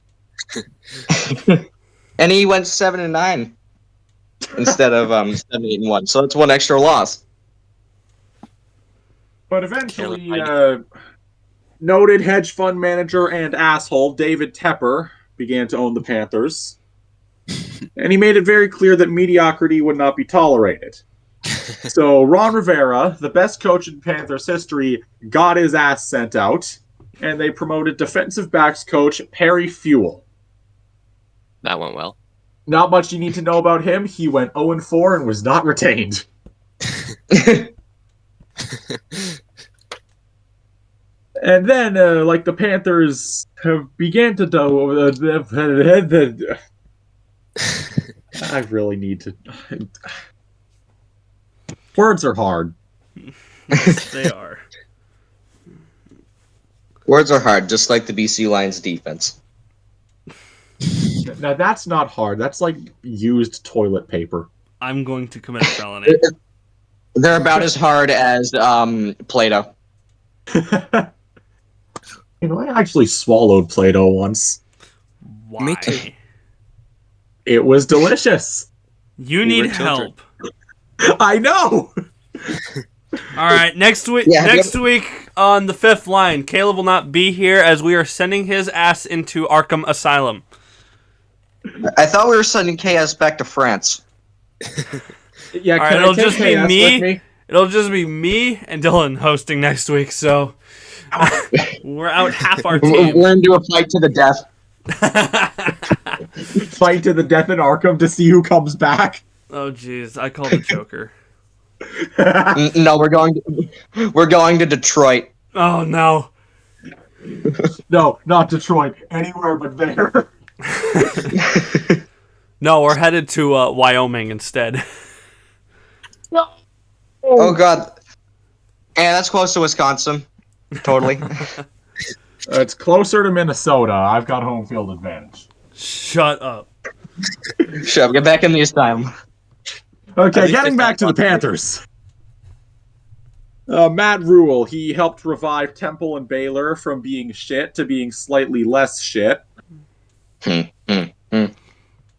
And he went 7-9 instead of 7-8-1. So that's 1 extra loss. But eventually, noted hedge fund manager and asshole David Tepper began to own the Panthers. And he made it very clear that mediocrity would not be tolerated. So Ron Rivera, the best coach in Panthers history, got his ass sent out, and they promoted defensive backs coach Perry Fewell. That went well. Not much you need to know about him. He went 0-4 and was not retained. And then, the Panthers have began to do... I really need to... Words are hard. They are. Words are hard, just like the BC Lions defense. Now, that's not hard. That's like used toilet paper. I'm going to commit a felony. They're about as hard as Play-Doh. I actually swallowed Play-Doh once. Why? Me too. It was delicious. You need help. I know. All right, next week. Next week on the 5th line, Caleb will not be here as we are sending his ass into Arkham Asylum. I thought we were sending KS back to France. Yeah, all right, it'll just be me. It'll just be me and Dylan hosting next week. So we're out half our team. We're into a fight to the death. Fight to the death in Arkham to see who comes back. Oh jeez, I called the Joker. No, we're going to Detroit. Oh no. No, not Detroit. Anywhere but there. No, we're headed to Wyoming instead. Oh god. Yeah, that's close to Wisconsin. Totally. It's closer to Minnesota. I've got home field advantage. Shut up. Shut up. Get back in the asylum. Okay, getting back to the Panthers. Matt Rule, he helped revive Temple and Baylor from being shit to being slightly less shit. He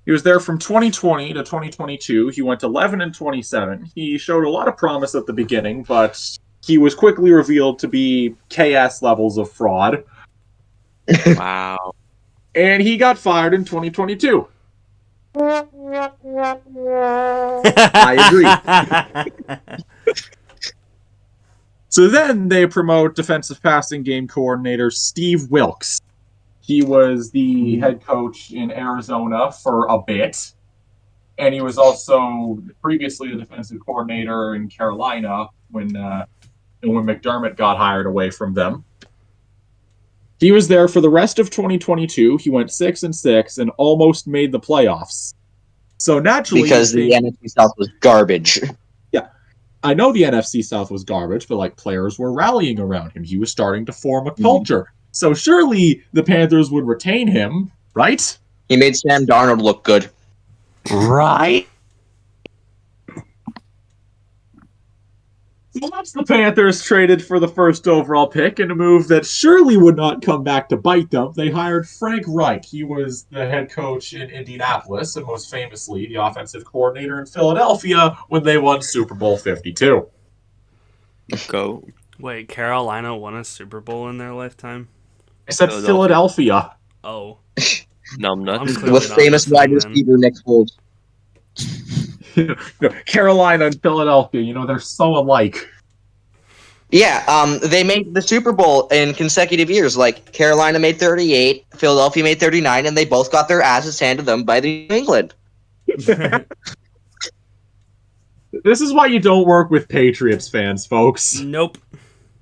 was there from 2020 to 2022. He went 11-27. He showed a lot of promise at the beginning, but he was quickly revealed to be KS levels of fraud. Wow. And he got fired in 2022. I agree. So then they promote defensive passing game coordinator Steve Wilkes. He was the head coach in Arizona for a bit. And he was also previously the defensive coordinator in Carolina when McDermott got hired away from them. He was there for the rest of 2022. He went 6-6 and almost made the playoffs. So naturally, because the NFC South was garbage. Yeah, I know the NFC South was garbage, but players were rallying around him. He was starting to form a culture. So surely the Panthers would retain him, right? He made Sam Darnold look good. Right. So once the Panthers traded for the first overall pick in a move that surely would not come back to bite them, they hired Frank Reich. He was the head coach in Indianapolis and most famously the offensive coordinator in Philadelphia when they won Super Bowl 52. Go. Wait, Carolina won a Super Bowl in their lifetime? I said Philadelphia. Oh. Numbnuts. With famous wide receiver Nick Foles. Carolina and Philadelphia, they're so alike. Yeah, they made the Super Bowl in consecutive years. Carolina made 38, Philadelphia made 39, and they both got their asses handed to them by New England. This is why you don't work with Patriots fans, folks. Nope.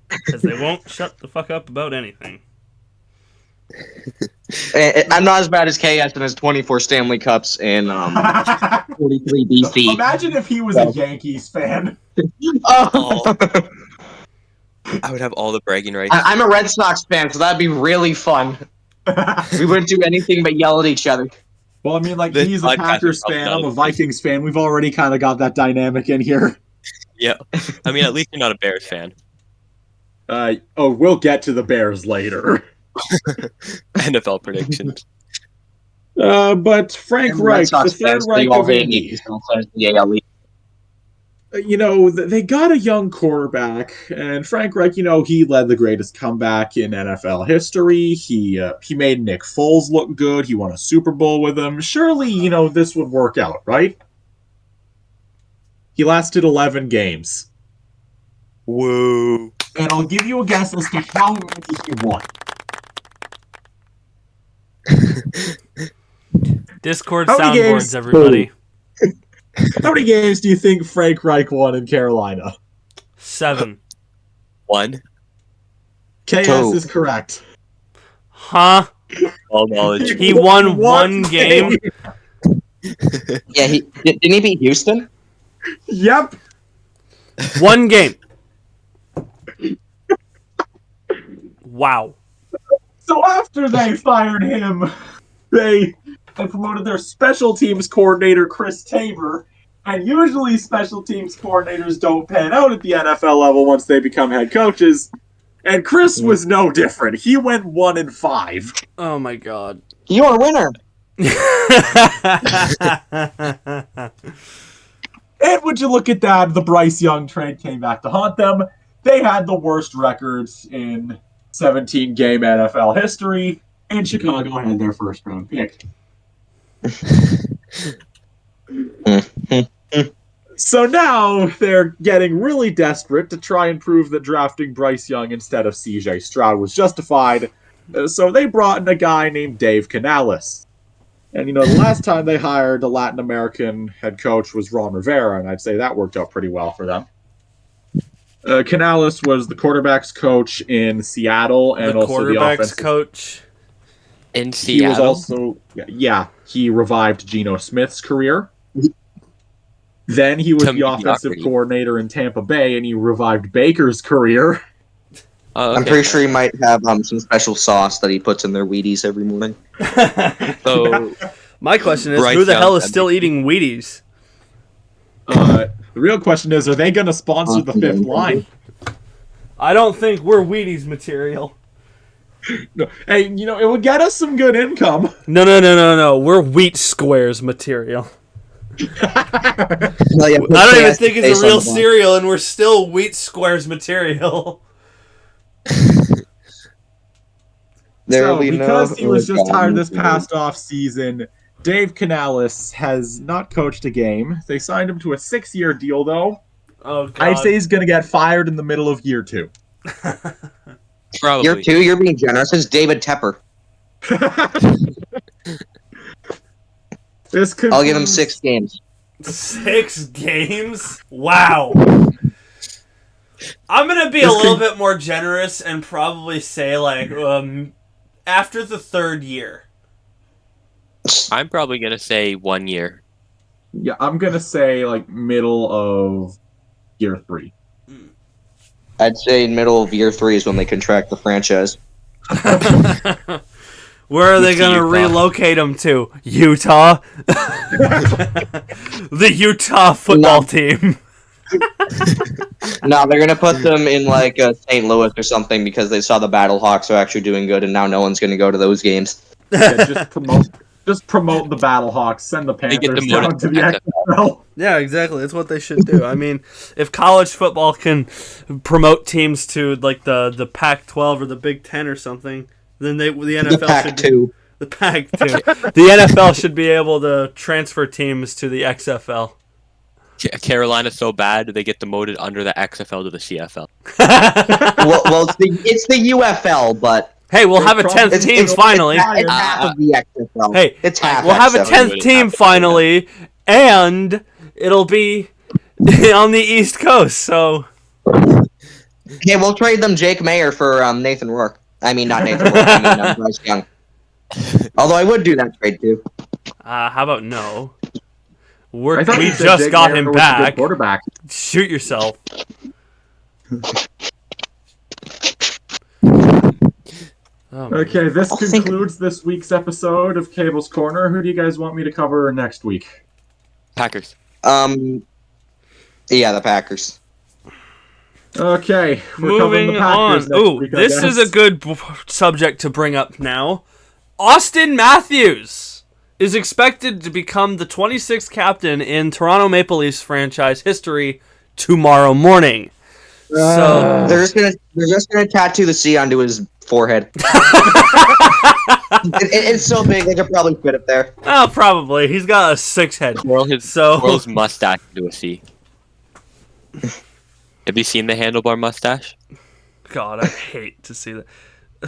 Because they won't shut the fuck up about anything. I'm not as bad as KS and his 24 Stanley Cups in 43 BC. Imagine if he was a Yankees fan. Oh. I would have all the bragging rights. I'm a Red Sox fan, so that'd be really fun. We wouldn't do anything but yell at each other. Well, I mean, he's a Packers fan, I'm a Vikings fan. We've already kind of got that dynamic in here. Yeah. I mean, at least you're not a Bears fan. We'll get to the Bears later. NFL predictions. But Frank Reich, the third Reich of Indy. They got a young quarterback, and Frank Reich, he led the greatest comeback in NFL history. He made Nick Foles look good. He won a Super Bowl with him. Surely, this would work out, right? He lasted 11 games. Whoa. And I'll give you a guess as to how many he won. Discord soundboards, everybody. How many games do you think Frank Reich won in Carolina? 7. 1. KS is correct. Huh? All knowledge. He won one game? Yeah, didn't he beat Houston? Yep. One game. Wow. So after they fired him, they promoted their special teams coordinator, Chris Tabor. And usually special teams coordinators don't pan out at the NFL level once they become head coaches. And Chris was no different. He went 1-5. Oh my god. You're a winner. And would you look at that, the Bryce Young trade came back to haunt them. They had the worst records in 17-game NFL history, and Chicago had their first-round pick. So now they're getting really desperate to try and prove that drafting Bryce Young instead of C.J. Stroud was justified. So they brought in a guy named Dave Canales. And, the last time they hired a Latin American head coach was Ron Rivera, and I'd say that worked out pretty well for them. Canales was the quarterback's coach in Seattle and also the offensive coach in Seattle. He was also he revived Geno Smith's career. Then he was the offensive coordinator in Tampa Bay, and he revived Baker's career. Okay. I'm pretty sure he might have some special sauce that he puts in their Wheaties every morning. So my question is, who the hell is still eating Wheaties? The real question is, are they going to sponsor the fifth line? I don't think we're Wheaties material. No. Hey, it would get us some good income. No. We're Wheat Squares material. I don't even think it's a real cereal, and we're still Wheat Squares material. Because he was just hired this past off season, Dave Canales has not coached a game. They signed him to a 6-year deal, though. Oh, God. I'd say he's going to get fired in the middle of year 2. Probably. Year 2, you're being generous. It's David Tepper. I'll give him 6 games. 6 games? Wow. I'm going to be a little bit more generous and probably say, after the 3rd year. I'm probably going to say 1 year. Yeah, I'm going to say, middle of year 3. I'd say middle of year 3 is when they contract the franchise. Where are they going to relocate him to? Utah? The Utah football team. No, they're going to put them in, St. Louis or something because they saw the Battlehawks are actually doing good, and now no one's going to go to those games. Yeah, just promote the Battlehawks. Send the Panthers down to the XFL. Yeah, exactly. That's what they should do. I mean, if college football can promote teams to the Pac-12 or the Big Ten or something, then the NFL should do the Pac-2. The NFL should be able to transfer teams to the XFL. Carolina's so bad they get demoted under the XFL to the CFL. well, it's the UFL, but. Hey, we'll have a 10th team finally. It's half of the XFL. Hey, we'll have a 10th team finally, and it'll be on the East Coast, so... Okay, we'll trade them Jake Mayer for Nathan Rourke. I mean, not Nathan Rourke, I mean Bryce Young. Although I would do that trade, too. How about no? We just got him back. Shoot yourself. Okay, this concludes this week's episode of Cable's Corner. Who do you guys want me to cover next week? Packers. Yeah, the Packers. Okay, we're moving on. This is a good subject to bring up now. Auston Matthews is expected to become the 26th captain in Toronto Maple Leafs franchise history tomorrow morning. So they're just gonna tattoo the C onto his forehead. It's so big they could probably fit it there. Oh, probably. He's got a 6 head. Twirl his mustache into a C. Have you seen the handlebar mustache? God, I hate to see that.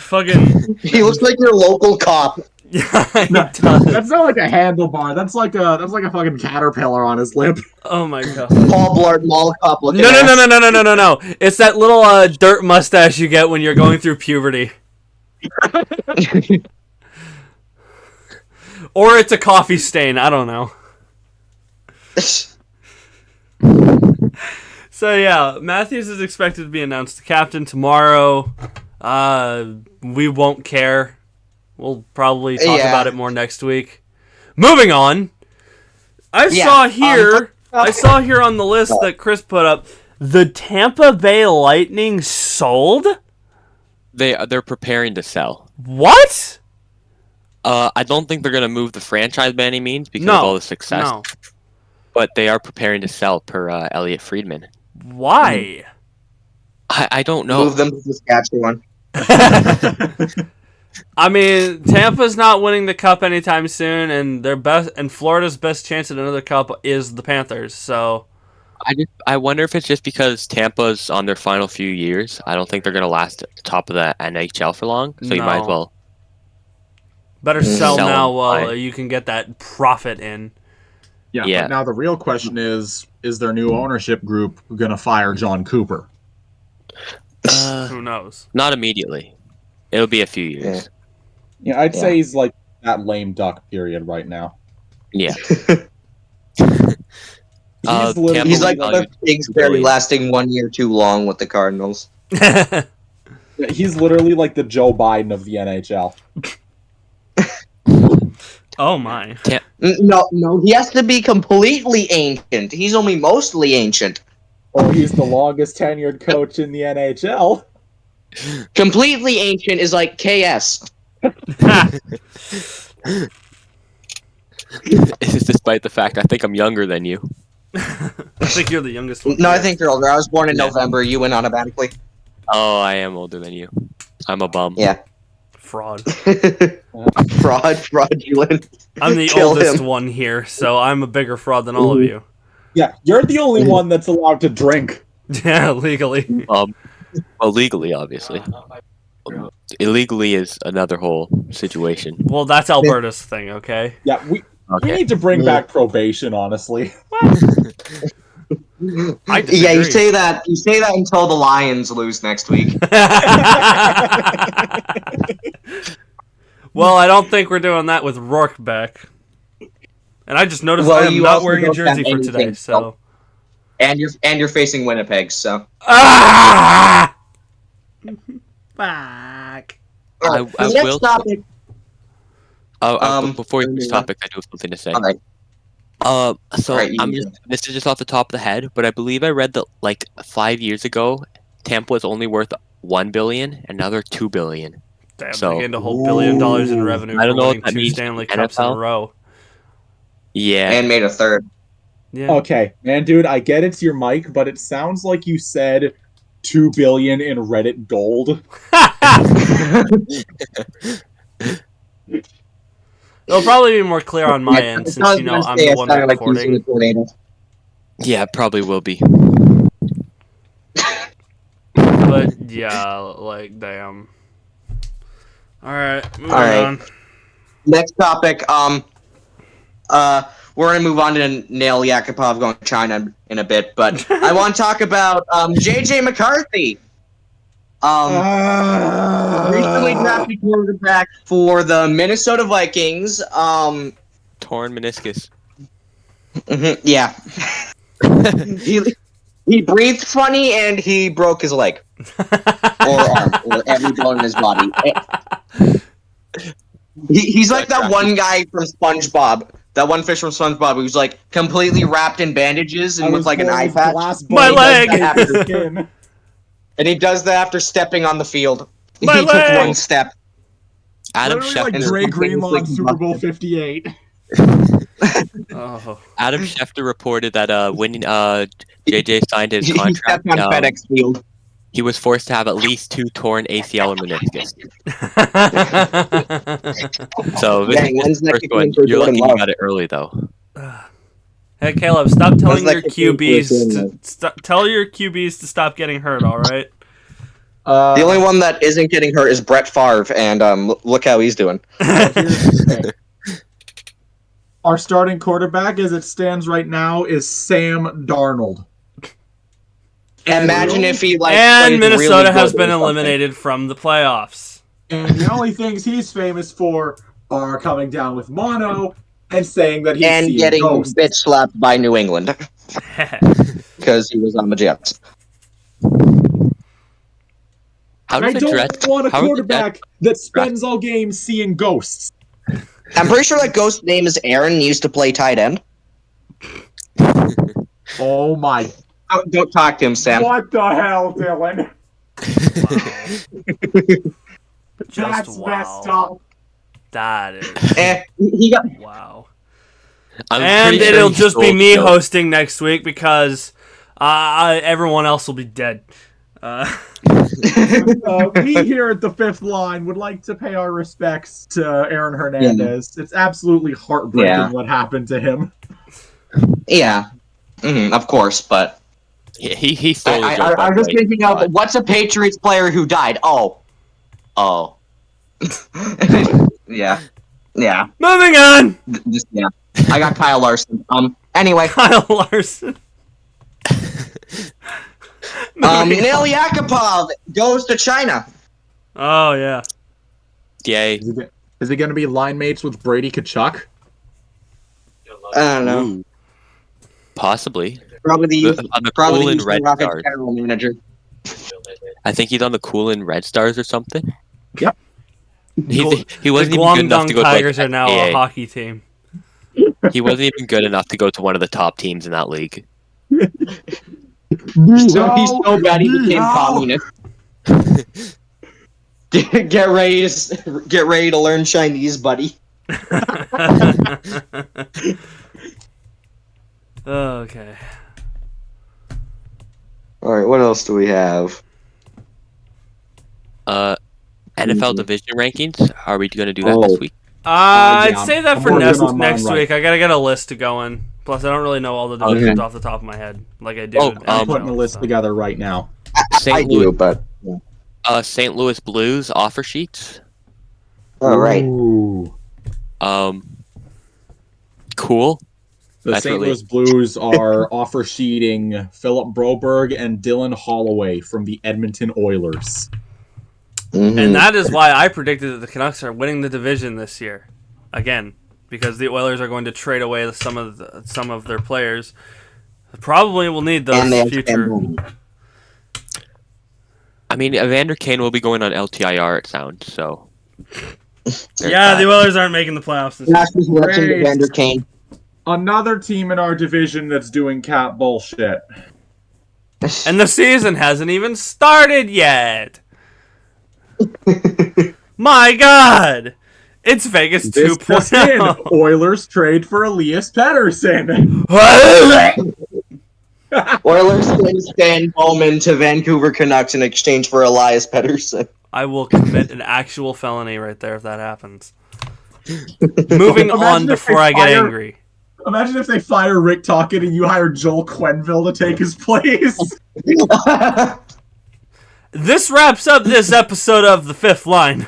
Fucking. He looks like your local cop. Yeah, that's not like a handlebar. That's like a fucking caterpillar on his lip. Oh my god. Paul Blart Mall Cop looking. No. It's that little dirt mustache you get when you're going through puberty. Or it's a coffee stain. I don't know. So yeah, Matthews is expected to be announced the captain tomorrow. We won't care. We'll probably talk about it more next week. Moving on. I saw here on the list that Chris put up, the Tampa Bay Lightning sold? They're preparing to sell. What? I don't think they're going to move the franchise by any means because of all the success. No. But they are preparing to sell per Elliot Friedman. Why? I don't know. Move them to Saskatchewan. I mean, Tampa's not winning the cup anytime soon, and Florida's best chance at another cup is the Panthers. So, I wonder if it's just because Tampa's on their final few years. I don't think they're going to last at the top of the NHL for long. So you might as well better sell now while you can get that profit in. Yeah. But now the real question is their new ownership group going to fire John Cooper? Who knows? Not immediately. It'll be a few years. Yeah, I'd say he's like that lame duck period right now. Yeah. He's like the Kingsbury lasting 1 year too long with the Cardinals. He's literally like the Joe Biden of the NHL. Oh my. No, he has to be completely ancient. He's only mostly ancient. Or he's the longest tenured coach in the NHL. Completely ancient is like KS. This is despite the fact I think I'm younger than you. I think you're the youngest one. No, I think you're older. I was born in November. You went automatically. Oh, I am older than you. I'm a bum. Yeah. Fraud. Fraudulent. I'm the oldest one here, so I'm a bigger fraud than all of you. Yeah, you're the only one that's allowed to drink. Yeah, legally. Well, legally, obviously. Illegally is another whole situation. Well, that's Alberta's thing, okay? Yeah, we need to bring back probation, honestly. Yeah, you say that until the Lions lose next week. Well, I don't think we're doing that with Rourke back. And I just noticed I am not wearing a jersey for today, so. And you're facing Winnipeg, so. Ah! Back. Next topic. Before we switch topic, I do have something to say. All right. This is just off the top of the head, but I believe I read that like 5 years ago, Tampa was only worth $1 billion, and now they're $2 billion. Damn, they gained a whole $1 billion in revenue. I don't know winning what that 2 means Stanley for Cups in a NFL. row. Yeah, And made a third. Yeah. Okay, man, dude, I get it's your mic, but it sounds like you said $2 billion in Reddit gold. It'll probably be more clear on my end since I'm the one recording. Yeah, it probably will be. But yeah, like damn. All right, moving on. Next topic. We're gonna move on to Nail Yakupov going to China in a bit, but I want to talk about JJ McCarthy. Recently drafted quarterback for the Minnesota Vikings. Torn meniscus. Yeah. He breathed funny and he broke his leg. Or arm. Or every bone in his body. He's like that one guy from SpongeBob. That one fish from SpongeBob who's like completely wrapped in bandages and with like an eye patch. My leg! And he does that after stepping on the field. My he leg! took one step. Adam Literally Schefter. like Dre Greenlaw in Super Bowl 58. Oh. Adam Schefter reported that when JJ signed his He contract, stepped on FedEx Field. he was forced to have at least 2 torn ACL or meniscus. So this Dang, when's is the that first kicking one. in for You're lucky Jordan you Love? got it early though. Hey Caleb, stop telling that your kicking QBs to tell your QBs to stop getting hurt. All right. The only one that isn't getting hurt is Brett Favre, and look how he's doing. Here's the thing. Our starting quarterback, as it stands right now, is Sam Darnold. Imagine if he And played Minnesota really has good been or something. eliminated from the playoffs. And the only things he's famous for are coming down with mono and saying that he's And seeing getting ghosts. bitch slapped by New England because he was on the Jets. How I does don't want a quarterback that spends all game seeing ghosts. I'm pretty sure that ghost name is Aaron. He used to play tight end. Oh my. Don't talk to him, Sam. What the hell, Dylan? That's Just messed wow. up. That is He got wow. I'm And pretty sure it'll he just stole be the me joke. hosting next week because everyone else will be dead. We here at the Fifth Line would like to pay our respects to Aaron Hernandez. It's absolutely heartbreaking what happened to him. Yeah, of course, but Yeah, he stole the joke. I was just by the way. thinking of what's a Patriots player who died? Oh. Yeah. Moving on. Yeah. I got Kyle Larson. Anyway. Kyle Larson. Nail Yakupov goes to China. Oh yeah. Yay. Is he going to be line mates with Brady Kachuk? I don't know. Ooh. Probably. Probably the On the probably Cool the and Houston Red Rockets Stars. general manager. I think he's on the Cool and Red Stars or something. He wasn't the even good enough to Guangdong go Tigers to are now a hockey team. He wasn't even good enough to go to one of the top teams in that league. He's so bad he became communist. Get ready to learn Chinese, buddy. Okay. All right, what else do we have? NFL division rankings. Are we going to do that this week? I'd say that for next right. week. I gotta get a list going. Plus, I don't really know all the divisions off the top of my head, like I do. I'm putting a list together right now. St. I Louis, do, but St. Louis Blues offer sheets. all right. Ooh. Cool. The St. Louis Blues are offer sheeting Philip Broberg and Dylan Holloway from the Edmonton Oilers. Mm-hmm. And that is why I predicted that the Canucks are winning the division this year, again, because the Oilers are going to trade away some of their players. Probably will need those future. I mean, Evander Kane will be going on LTIR. It sounds so. Yeah, the Oilers aren't making the playoffs this year. Evander Kane. Another team in our division that's doing cap bullshit. And the season hasn't even started yet. My God, it's Vegas 2.0. Oilers trade for Elias Pettersson. Oilers send Stan Bowman to Vancouver Canucks in exchange for Elias Pettersson. I will commit an actual felony right there if that happens. Moving on before I get angry. Imagine if they fire Rick Tocchet and you hire Joel Quenneville to take his place. This wraps up this episode of The Fifth Line.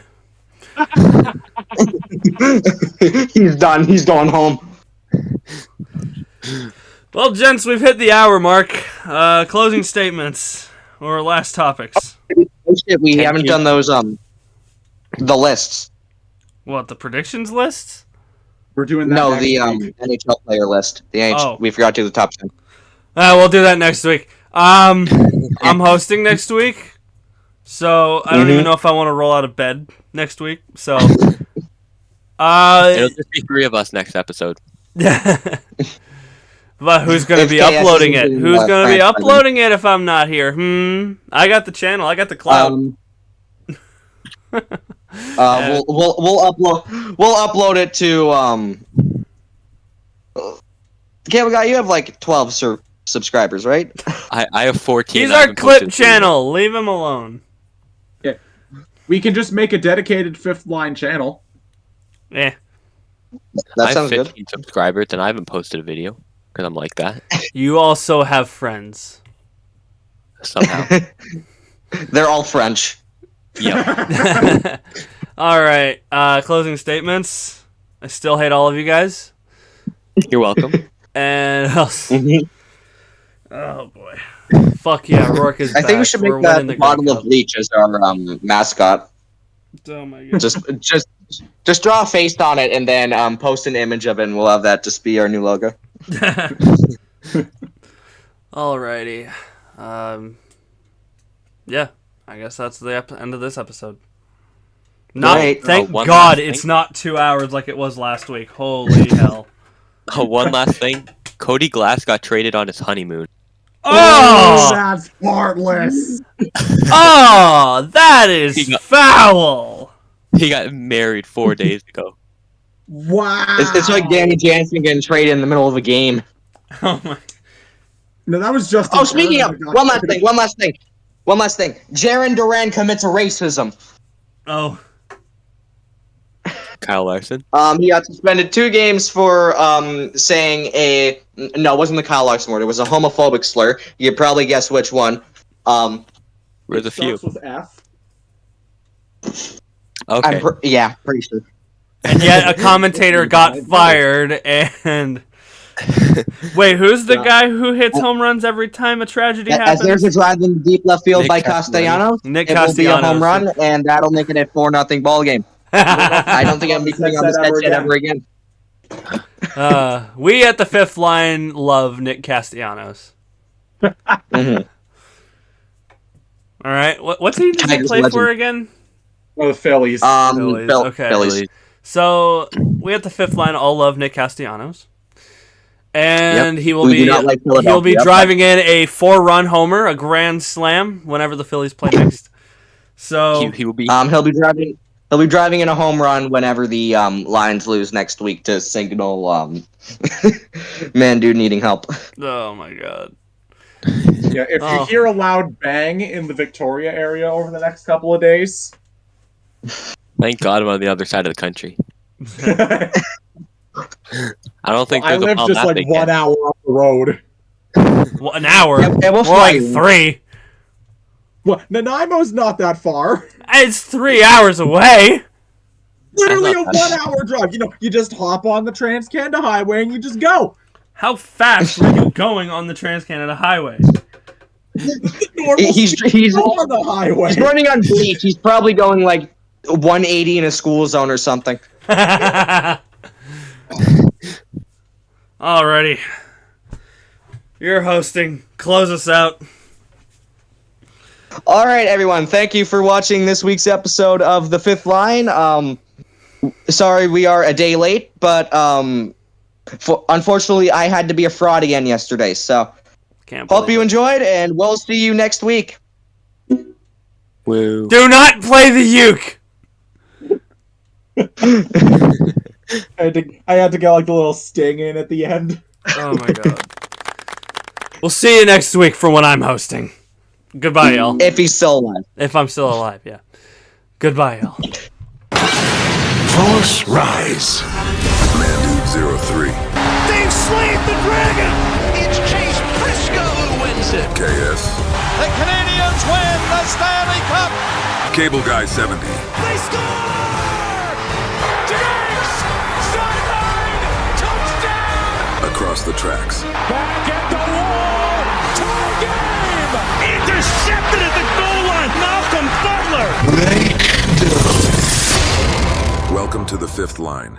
He's done. He's going home. Well, gents, we've hit the hour mark. Closing statements or last topics. We haven't done those the lists. What, the predictions list? We're doing that. No, the NHL player list. We forgot to do the top 10. We'll do that next week. I'm hosting next week. So, I don't even know if I want to roll out of bed next week. So, it'll just be 3 of us next episode. But who's going to be uploading it? Who's going to be uploading it if I'm not here? I got the channel. I got the clout. We'll upload it to Kabel guy. You have like 12 subscribers, right? I have 14. He's our clip channel. Leave him alone. We can just make a dedicated Fifth Line channel. Yeah. That sounds good. 15 subscribers, and I haven't posted a video because I'm like that. You also have friends. Somehow. They're all French. Yep. All right. Closing statements. I still hate all of you guys. You're welcome. And else. Oh boy. Fuck yeah, Rourke is back. I think we should make that bottle of bleach as our mascot. Oh my god. Just draw a face on it and then post an image of it, and we'll have that just be our new logo. Alrighty. Yeah, I guess that's the end of this episode. Thank God it's not 2 hours like it was last week. Holy hell. One last thing. Cody Glass got traded on his honeymoon. Oh! That's heartless. Oh, that is foul. He got married 4 days ago. Wow. It's like Danny Jansen getting traded in the middle of a game. Oh my. No, that was just. Oh, speaking of, one last thing. Jaron Duran commits racism. Oh. Kyle Larson. He got suspended 2 games for saying no, it wasn't the Kyle Larson word. It was a homophobic slur. You could probably guess which one. There's a few. With F. Okay. Pretty sure. And yet a commentator got fired and... Wait, who's the guy who hits home runs every time a tragedy happens? As there's a drive in deep left field by Castellanos, Nick it will be a home run, and that'll make it a 4-0 ball game. I don't think I'm be putting on this headset ever again. We at the Fifth Line love Nick Castellanos. Mm-hmm. All right, what's he play for again? Oh, the Phillies. Phillies. Okay. Phillies. So we at the fifth line all love Nick Castellanos. And Yep. he will We be do not like he'll be Philadelphia, driving in a 4-run homer, a grand slam whenever the Phillies play next. So He will be. He'll be driving in a home run whenever the Lions lose next week to signal man dude needing help. oh my god. Yeah, if you hear a loud bang in the Victoria area over the next couple of days. Thank God I'm on the other side of the country. I don't think I live just like 1 hour up the road. Well, an hour? Yeah, we'll more like 3. Well, Nanaimo's not that far. It's 3 hours away. Literally a 1 hour drive. You know, you just hop on the Trans-Canada Highway and you just go. How fast were you going on the Trans-Canada Highway? He's on the highway. He's running on bleach. He's probably going like 180 in a school zone or something. Alrighty. You're hosting. Close us out. All right, everyone. Thank you for watching this week's episode of The Fifth Line. Sorry we are a day late, but unfortunately I had to be a fraud again yesterday. So hope you enjoyed, and we'll see you next week. Woo. Do not play the uke. I had to get like the little sting in at the end. Oh my god. We'll see you next week for when I'm hosting. Goodbye, y'all. If he's still alive. If I'm still alive, yeah. Goodbye, y'all. Force rise. Man 03. They've slayed the dragon. It's Chase Briscoe who wins it. KS. The Canadians win the Stanley Cup. Cable Guy 70. They score! Diggs! Sideline! Touchdown! Across the tracks. Back at the wall! Tie game! Intercepted at the goal line! Malcolm Butler! Welcome to the Fifth Line.